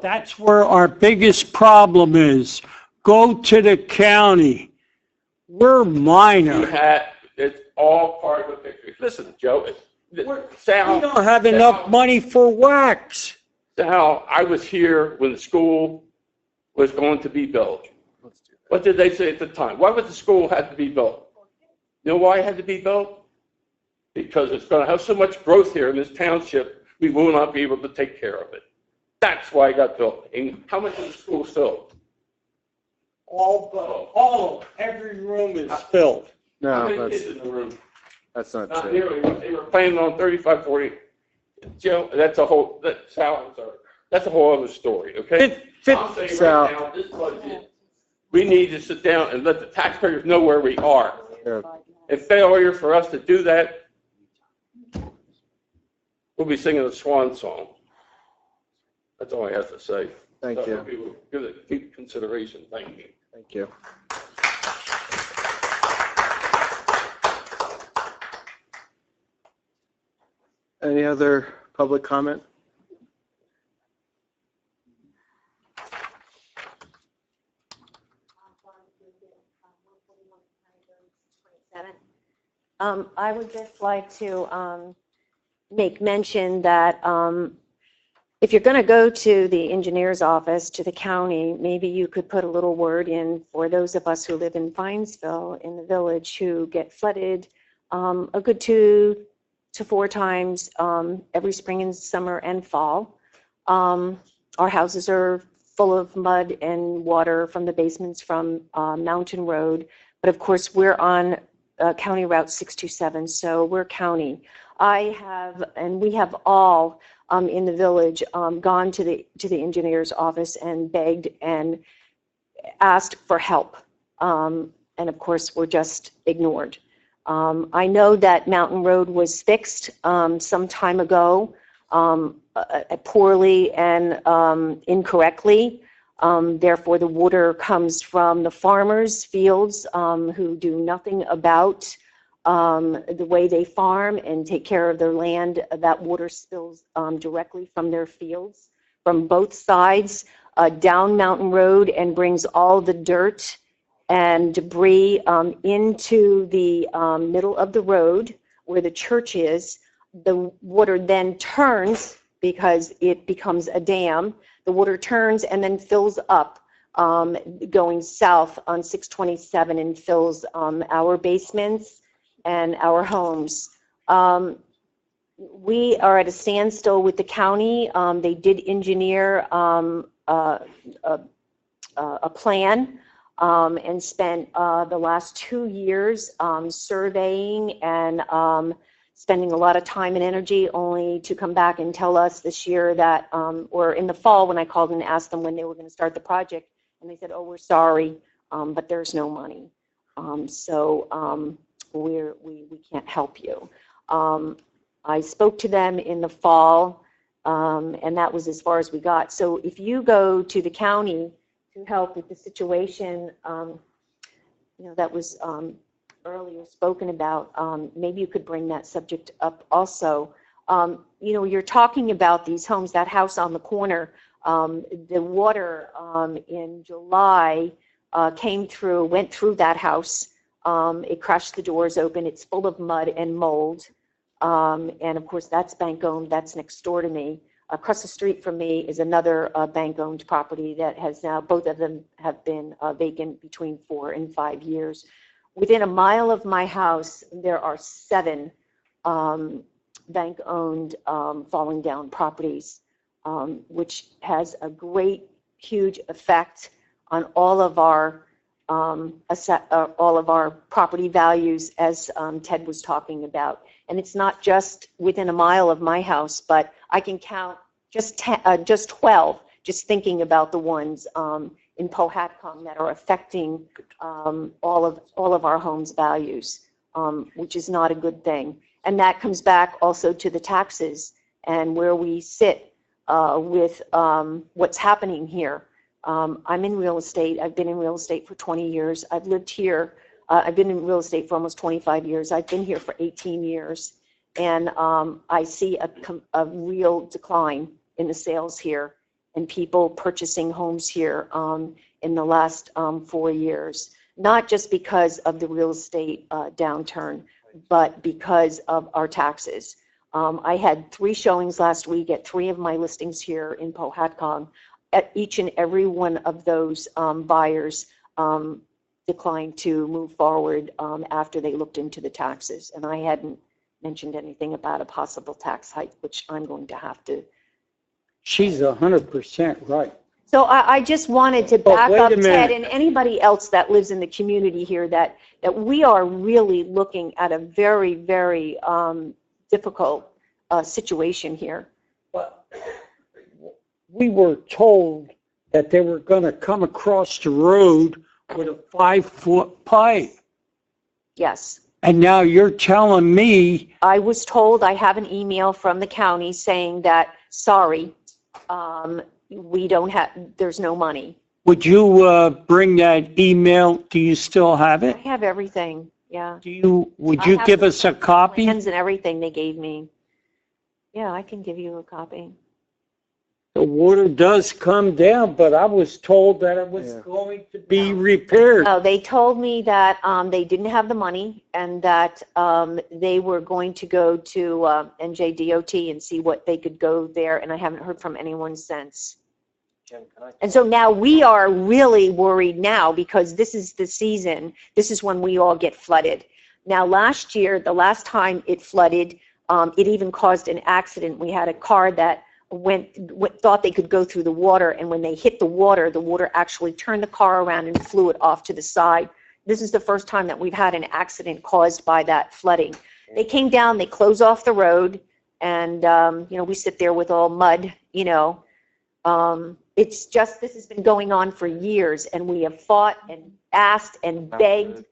That's where our biggest problem is. Go to the county. We're minor. It's all part of the picture. Listen, Joe, Sal, we don't have enough money for wax. Sal, I was here when the school was going to be built. What did they say at the time? Why would the school have to be built? You know why it had to be built? Because it's going to have so much growth here in this township, we will not be able to take care of it. That's why it got built. And how much is the school filled? All of every room is filled. How many No, kids in the room? that's not Not true. nearly. They were planning on 35, 40. Joe, that's a whole, Sal, I'm sorry. That's a whole other story, okay? I'm saying Sal. right now, this budget, we need to sit down and let the taxpayers know where we are. Yeah. In failure for us to do that, we'll be singing a swan song. That's all I have to say. Thank you. Give it deep consideration. Thank you. Thank you. Any other public comment? I would just like to make mention that if you're going to go to the engineer's office, to the county, maybe you could put a little word in for those of us who live in Finesville, in the village, who get flooded a good 2 to 4 times every spring and summer and fall. Our houses are full of mud and water from the basements from Mountain Road. But of course, we're on County Route 627, so we're county. I have, and we have all in the village gone to the engineer's office and begged and asked for help. And of course, we're just ignored. I know that Mountain Road was fixed some time ago, poorly and incorrectly. Therefore, the water comes from the farmers' fields who do nothing about the way they farm and take care of their land. That water spills directly from their fields, from both sides, down Mountain Road, and brings all the dirt and debris into the middle of the road where the church is. The water then turns, because it becomes a dam. The water turns and then fills up going south on 627 and fills our basements and our homes. We are at a standstill with the county. They did engineer a plan and spent the last 2 years surveying and spending a lot of time and energy, only to come back and tell us this year that, or in the fall when I called and asked them when they were going to start the project, and they said, oh, we're sorry, but there's no money. We can't help you. I spoke to them in the fall, and that was as far as we got. So if you go to the county to help with the situation, that was earlier spoken about, maybe you could bring that subject up also. You're talking about these homes, that house on the corner, the water in July came through, went through that house. It crushed the doors open. It's full of mud and mold. And of course, that's bank owned. That's next door to me. Across the street from me is another bank owned property that has now, both of them have been vacant between 4 and 5 years. Within a mile of my house, there are 7 bank owned falling down properties, which has a great, huge effect on all of our property values, as Ted was talking about. And it's not just within a mile of my house, but I can count just 12, just thinking about the ones in Powhatan that are affecting all of our homes' values, which is not a good thing. And that comes back also to the taxes and where we sit with what's happening here. I'm in real estate. I've been in real estate for 20 years. I've lived here. I've been in real estate for almost 25 years. I've been here for 18 years. And I see a real decline in the sales here and people purchasing homes here in the last 4 years. Not just because of the real estate downturn, but because of our taxes. I had 3 showings last week at 3 of my listings here in Powhatan. At each and every one of those buyers declined to move forward after they looked into the taxes. And I hadn't mentioned anything about a possible tax hike, which I'm going to have to. She's 100% right. So I just wanted to back wait up a minute. Ted and anybody else that lives in the community here that we are really looking at a very, very difficult situation here. We were told that they were going to come across the road with a 5-foot pipe. Yes. And now you're telling me. I was told, I have an email from the county saying that, sorry, we don't have, there's no money. Would you bring that email? Do you still have I it? have everything, yeah. Would you give us a copy? Plans and everything they gave me. Yeah, I can give you a copy. The water does come down, but I was told that it was going to be repaired. No, they told me that they didn't have the money and that they were going to go to NJDOT and see what they could go there, and I haven't heard from anyone since. Jim, can I? And so now we are really worried now because this is the season. This is when we all get flooded. Now, last year, the last time it flooded, it even caused an accident. We had a car that thought they could go through the water, and when they hit the water actually turned the car around and flew it off to the side. This is the first time that we've had an accident caused by that flooding. They came down, they closed off the road, and we sit there with all mud, it's just, this has been going on for years, and we have fought and asked and begged.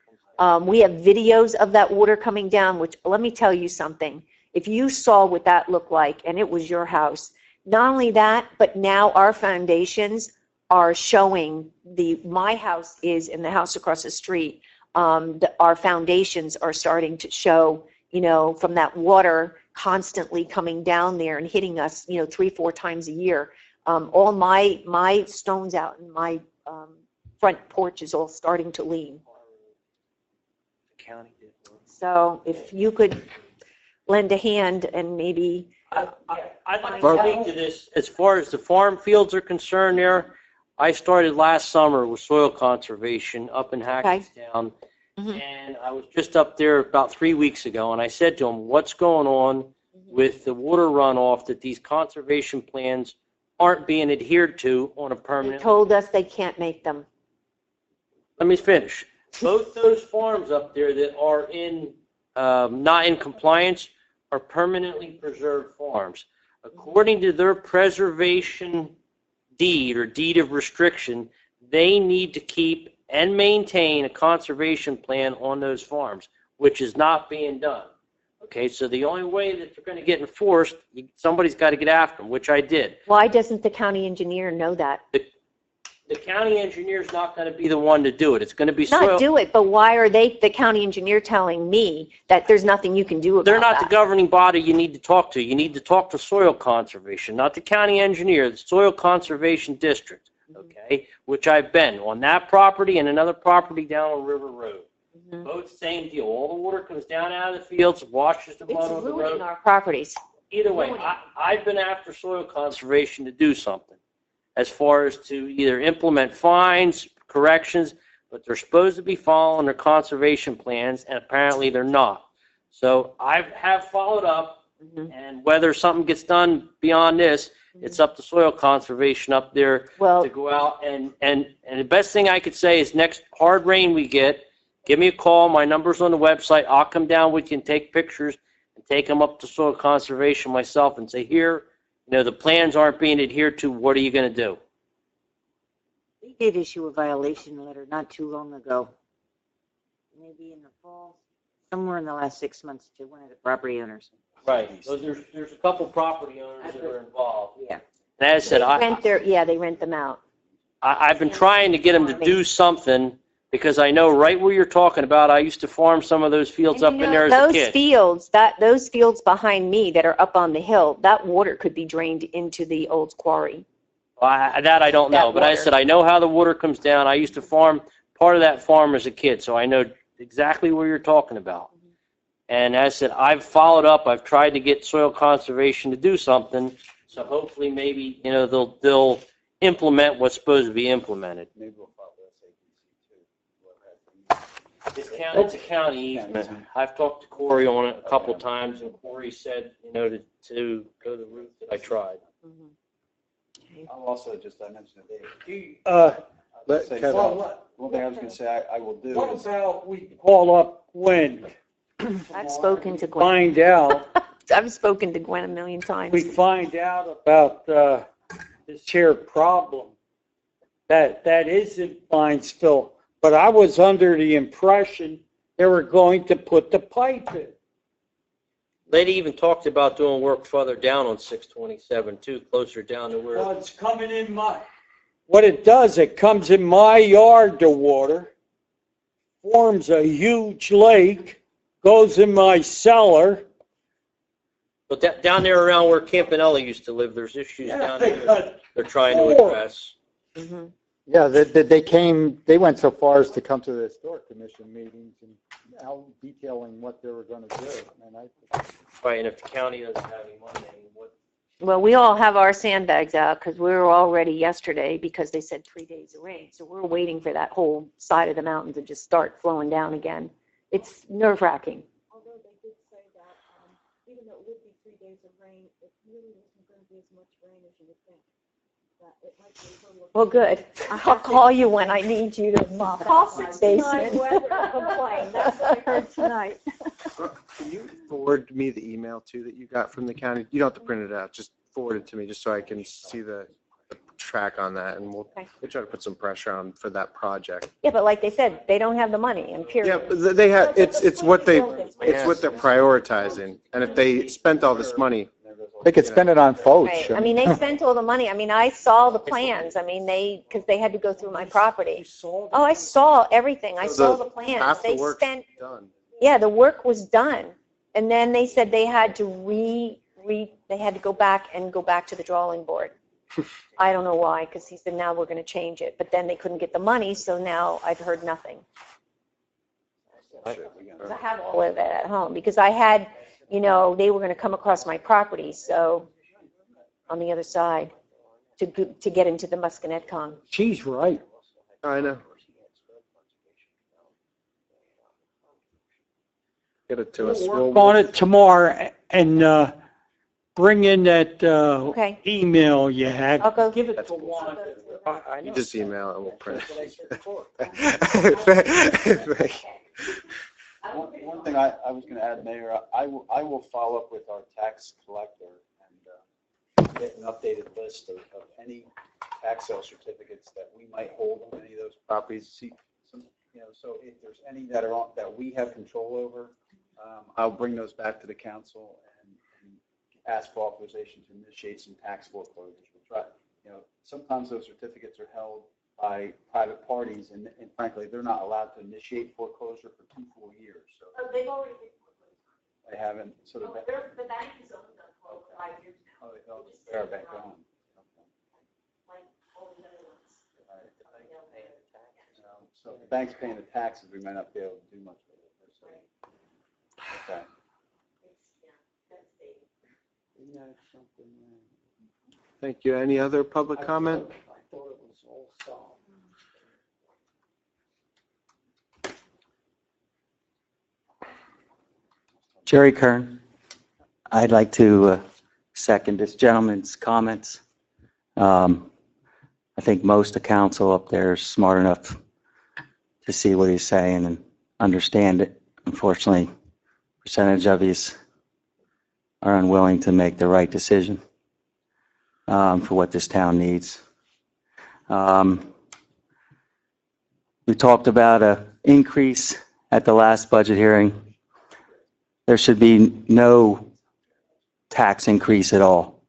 We have videos of that water coming down, which, let me tell you something. If you saw what that looked like and it was your house, not only that, but now our foundations are showing, my house is in the house across the street. Our foundations are starting to show, from that water constantly coming down there and hitting us, 3-4 times a year. All my stones out in my front porch is all starting to lean. So if you could lend a hand and maybe. I'd like to speak to this. As far as the farm fields are concerned there, I started last summer with soil conservation up in Hackettstown. And I was just up there about 3 weeks ago, and I said to them, what's going on with the water runoff that these conservation plans aren't being adhered to on a permanent? They told us they can't make them. Let me finish. Both those farms up there that are not in compliance are permanently preserved farms. According to their preservation deed or deed of restriction, they need to keep and maintain a conservation plan on those farms, which is not being done. Okay, so the only way that they're going to get enforced, somebody's got to get after them, which I did. Why doesn't the county engineer know that? the county engineer's not going to be the one to do it. It's going to be Not soil. do it, but why are they, the county engineer, telling me that there's nothing you can do about They're not the that? governing body you need to talk to. You need to talk to soil conservation, not the county engineer, the soil conservation district, okay? Which I've been on that property and another property down on River Road. Both same deal. All the water comes down out of the fields, washes the mud It's on the ruining road. our properties. Either way, I've been after soil conservation to do something as far as to either implement fines, corrections, but they're supposed to be following their conservation plans, and apparently they're not. So I have followed up, and whether something gets done beyond this, it's up to soil conservation up there to go out and the best thing I could say is next hard rain we get, give me a call. My number's on the website. I'll come down. We can take pictures and take them up to soil conservation myself and say, here, the plans aren't being adhered to. What are you going to do? They did issue a violation letter not too long ago. Maybe in the fall, somewhere in the last 6 months to one of the property owners. Right. So there's a couple property owners that are involved. Yeah. And as I said, They rent them out. I've been trying to get them to do something because I know right where you're talking about. I used to farm some of those fields up in there as a kid. Those fields behind me that are up on the hill, that water could be drained into the old quarry. That I don't know, but I said I know how the water comes down. I used to farm part of that farm as a kid, so I know exactly where you're talking about. And as I said, I've followed up. I've tried to get soil conservation to do something, so hopefully maybe they'll implement what's supposed to be implemented. Maybe we'll follow It's a county easement. I've talked to Corey on it a couple times, and Corey said, to go the route that I tried. I'll also just, I mentioned it, Let say, Kevin- one thing I was going to say I will do What is, about we call up Gwen, I've spoken to Gwen. find out, I've spoken to Gwen a million times. we find out about this here problem that is in Finesville. But I was under the impression they were going to put the pipe in. Lady even talked about doing work further down on 627 too, closer down to where. Well, it's coming in what it does, it comes in my yard, the water, forms a huge lake, goes in my cellar. But down there around where Campanella used to live, there's issues down they there got they're trying to four. address. Yeah, they went so far as to come to the historic commission meetings and out detailing what they were going to do. And Right, and if the county doesn't have any money, what? Well, we all have our sandbags out because we were all ready yesterday because they said 3 days of rain. So we're waiting for that whole side of the mountain to just start flowing down again. It's nerve-wracking. Although they did say that, even though it would be 3 days of rain, it really isn't going to be as much rain as you would think. That it might be a little. Well, good. I'll call you when I need you to mop out my 69 basement. weather complaint. That's what I heard tonight. Can you forward me the email too that you got from the county? You don't have to print it out, just forward it to me just so I can see the track on that, and we'll try to put some pressure on for that project. Yeah, but like they said, they don't have the money, and period. Yeah, but they have, it's what they're prioritizing, and if they spent all this money. they could spend it on Foch. Right. I mean, they spent all the money. I mean, I saw the plans. I mean, because they had to go through my property. Oh, I saw everything. I saw the plans. Half the They work's spent, done. yeah, the work was done. And then they said they had to they had to go back to the drawing board. I don't know why, because he said, now we're going to change it. But then they couldn't get the money, so now I've heard nothing. I have all of that at home, because I had, they were going to come across my property, so on the other side, to get into the Musconetcong. She's right. I know. Get it to us. Work on it tomorrow and bring in that Okay. email you had. I'll go. Give it to Juan. You just email it and we'll print it. one thing I was going to add, Mayor, I will follow up with our tax collector and get an updated list of any tax sale certificates that we might hold on any of those properties. See, so if there's any that we have control over, I'll bring those back to the council and ask for authorization to initiate some tax foreclosures. We'll try, sometimes those certificates are held by private parties, and frankly, they're not allowed to initiate foreclosure for 2 full years. So They've already been they haven't sort of. the bank is owned them for 5 years now. Oh, they're back on. Like all the other ones. So if the bank's paying the taxes, we might not be able to do much with it. Okay. Thank you. Any other public comment? I thought it was all solved. Jerry Kern, I'd like to second this gentleman's comments. I think most of council up there is smart enough to see what he's saying and understand it. Unfortunately, percentage of these are unwilling to make the right decision for what this town needs. We talked about an increase at the last budget hearing. There should be no tax increase at all.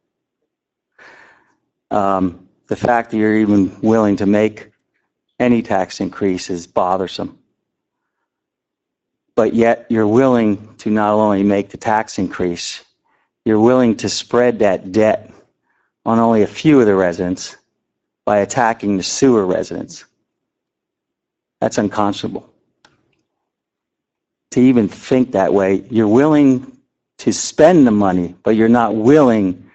The fact that you're even willing to make any tax increase is bothersome. But yet you're willing to not only make the tax increase, you're willing to spread that debt on only a few of the residents by attacking the sewer residents. That's unconscionable. To even think that way, you're willing to spend the money, but you're not willing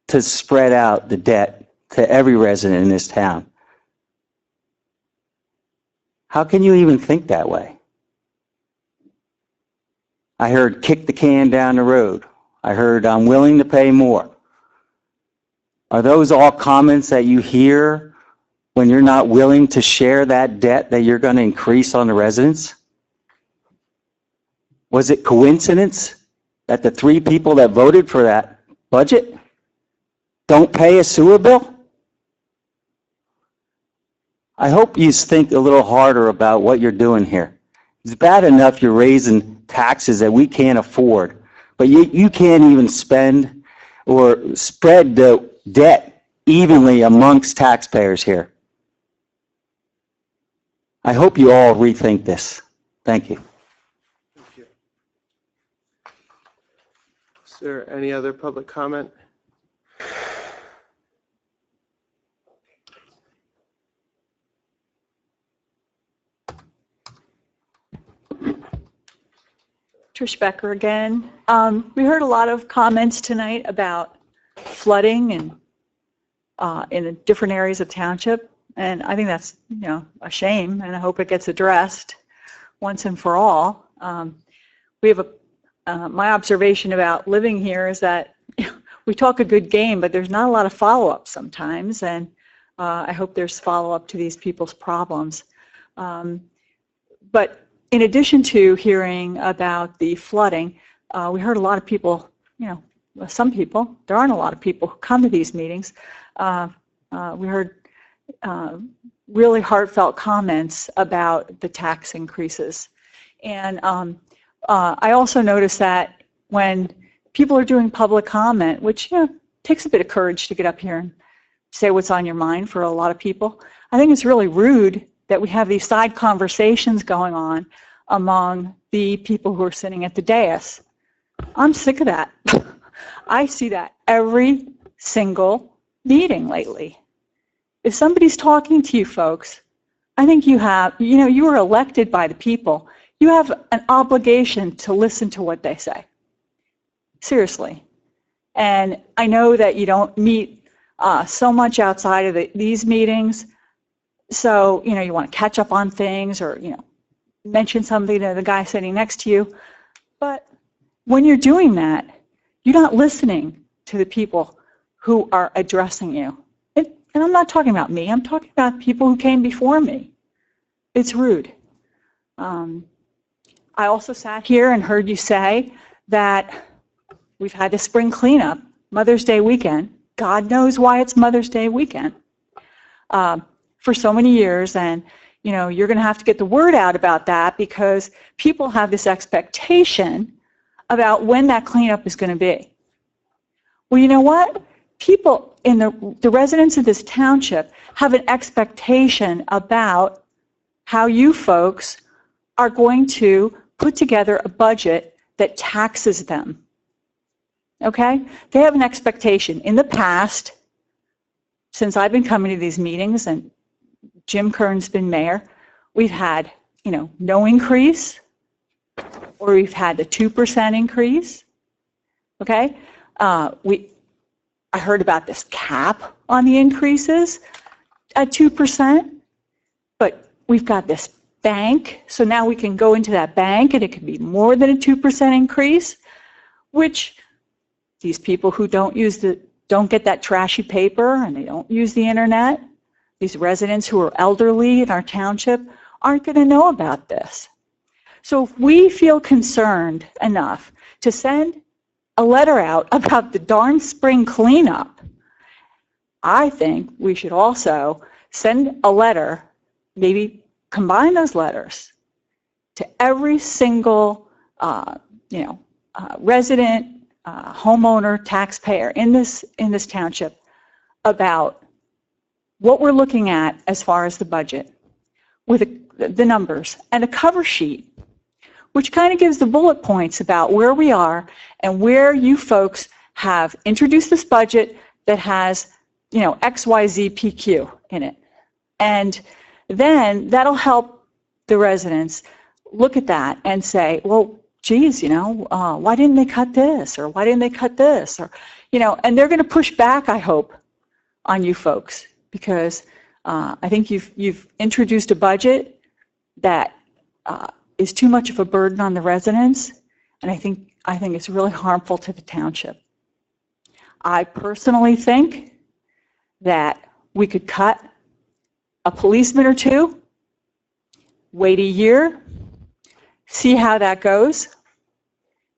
to spread out the debt to every resident in this town. How can you even think that way? I heard kick the can down the road. I heard I'm willing to pay more. Are those all comments that you hear when you're not willing to share that debt that you're going to increase on the residents? Was it coincidence that the 3 people that voted for that budget don't pay a sewer bill? I hope you think a little harder about what you're doing here. It's bad enough you're raising taxes that we can't afford, but you can't even spend or spread the debt evenly amongst taxpayers here. I hope you all rethink this. Thank you. Thank you. Is there any other public comment? Trish Becker again. We heard a lot of comments tonight about flooding and in the different areas of township, and I think that's a shame, and I hope it gets addressed once and for all. We have my observation about living here is that we talk a good game, but there's not a lot of follow-up sometimes, and I hope there's follow-up to these people's problems. But in addition to hearing about the flooding, we heard a lot of people, some people, there aren't a lot of people who come to these meetings. We heard really heartfelt comments about the tax increases. And I also noticed that when people are doing public comment, which takes a bit of courage to get up here and say what's on your mind for a lot of people, I think it's really rude that we have these side conversations going on among the people who are sitting at the dais. I'm sick of that. I see that every single meeting lately. If somebody's talking to you folks, I think you have, you were elected by the people. You have an obligation to listen to what they say. Seriously. And I know that you don't meet so much outside of these meetings. So, you want to catch up on things or, mention something to the guy sitting next to you. But when you're doing that, you're not listening to the people who are addressing you. And I'm not talking about me. I'm talking about people who came before me. It's rude. I also sat here and heard you say that we've had the spring cleanup, Mother's Day weekend. God knows why it's Mother's Day weekend. For so many years, and you're going to have to get the word out about that because people have this expectation about when that cleanup is going to be. Well, you know what? people in the residents of this township have an expectation about how you folks are going to put together a budget that taxes them. Okay? They have an expectation. In the past, since I've been coming to these meetings and Jim Kern's been mayor, we've had, no increase, or we've had a 2% increase. Okay? I heard about this cap on the increases at 2%, but we've got this bank, so now we can go into that bank and it could be more than a 2% increase, which these people who don't get that trashy paper and they don't use the internet, these residents who are elderly in our township aren't going to know about this. So if we feel concerned enough to send a letter out about the darn spring cleanup, I think we should also send a letter, maybe combine those letters, to every single resident, homeowner, taxpayer in this township about what we're looking at as far as the budget, with the numbers, and a cover sheet which kind of gives the bullet points about where we are and where you folks have introduced this budget that has, XYZ PQ in it. And then that'll help the residents look at that and say, well, geez, why didn't they cut this? Or why didn't they cut this? Or, and they're going to push back, I hope, on you folks, because I think you've introduced a budget that is too much of a burden on the residents, and I think it's really harmful to the township. I personally think that we could cut a policeman or two, wait a year, see how that goes,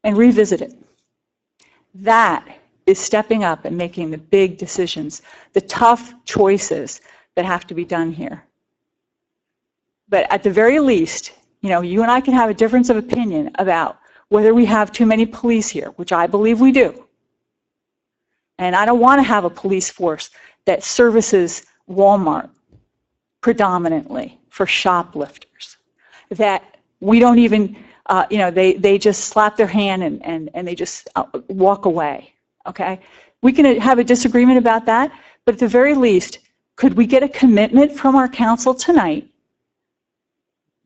and revisit it. That is stepping up and making the big decisions, the tough choices that have to be done here. But at the very least, you and I can have a difference of opinion about whether we have too many police here, which I believe we do. And I don't want to have a police force that services Walmart predominantly for shoplifters, that we don't even, they just slap their hand and they just walk away, okay? We can have a disagreement about that, but at the very least, could we get a commitment from our council tonight,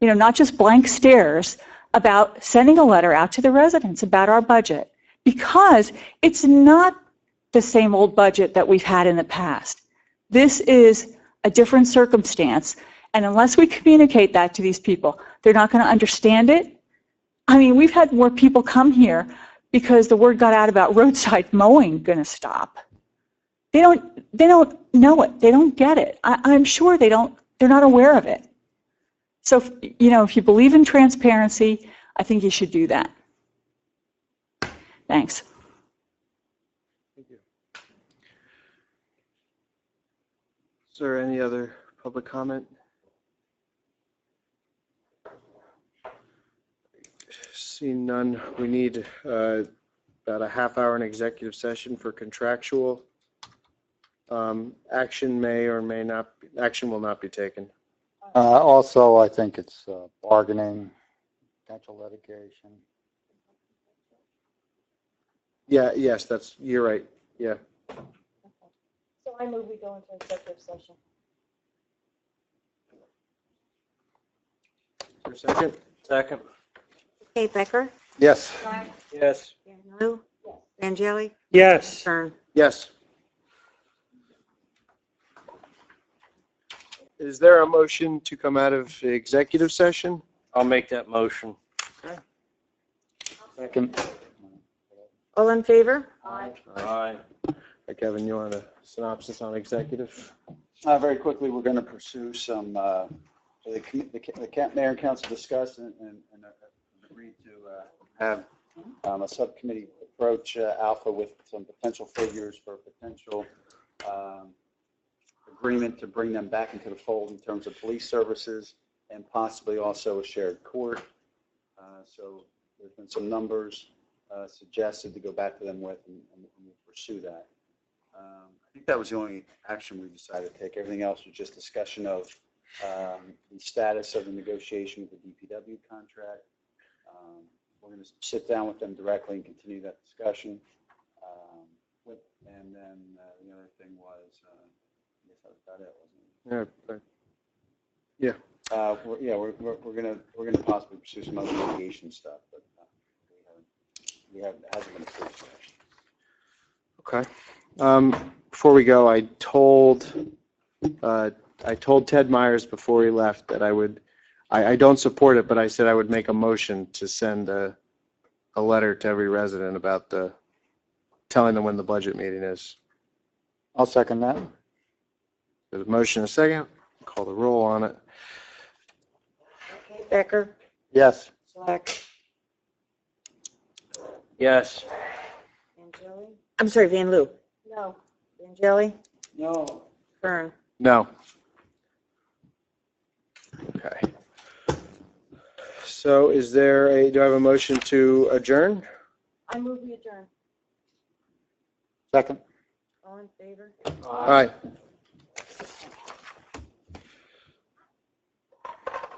not just blank stares, about sending a letter out to the residents about our budget? Because it's not the same old budget that we've had in the past. This is a different circumstance, and unless we communicate that to these people, they're not going to understand it. I mean, we've had more people come here because the word got out about roadside mowing going to stop. They don't know it. They don't get it. I'm sure they're not aware of it. So, if you believe in transparency, I think you should do that. Thanks. Thank you. Is there any other public comment? Seeing none, we need about a half hour in executive session for contractual. Action may or may not, action will not be taken. Also, I think it's bargaining, potential litigation. Yeah, yes, you're right, yeah. So I move we go into executive session. Is there a second? Second. Okay, Becker? Yes. Yes. Lou? Angeli? Yes. Kern? Yes. Is there a motion to come out of the executive session? I'll make that motion. Second. All in favor? Aye. Hey, Kevin, you want a synopsis on executive? Very quickly, we're going to pursue some, the mayor and council discussed and agreed to have a subcommittee approach Alpha with some potential figures for potential agreement to bring them back into the fold in terms of police services and possibly also a shared court. So there's been some numbers suggested to go back to them with, and we'll pursue that. I think that was the only action we decided to take. Everything else was just discussion of the status of the negotiation with the DPW contract. We're going to sit down with them directly and continue that discussion. And then the other thing was, I guess that was about it, wasn't it? Yeah. We're gonna possibly pursue some other litigation stuff, but it hasn't been approved. Okay. Before we go, I told Ted Myers before he left that I don't support it, but I said I would make a motion to send a letter to every resident about telling them when the budget meeting is. I'll second that. There's a motion and a second. Call the roll on it. Okay, Becker, Yes. Slack, Yes. Angeli. I'm sorry, Van Loo. No. Angeli, No. Kern. No. Okay. So do I have a motion to adjourn? I move we adjourn. Second. All in favor? Aye.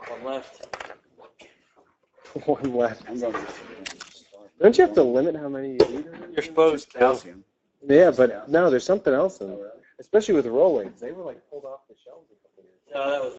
One left. One left. I'm going to. Don't you have to limit how many you eat? You're supposed to. Calcium. Yeah, but no, there's something else in there. Especially with rollings. They were like pulled off the shelves a couple years ago. No, that was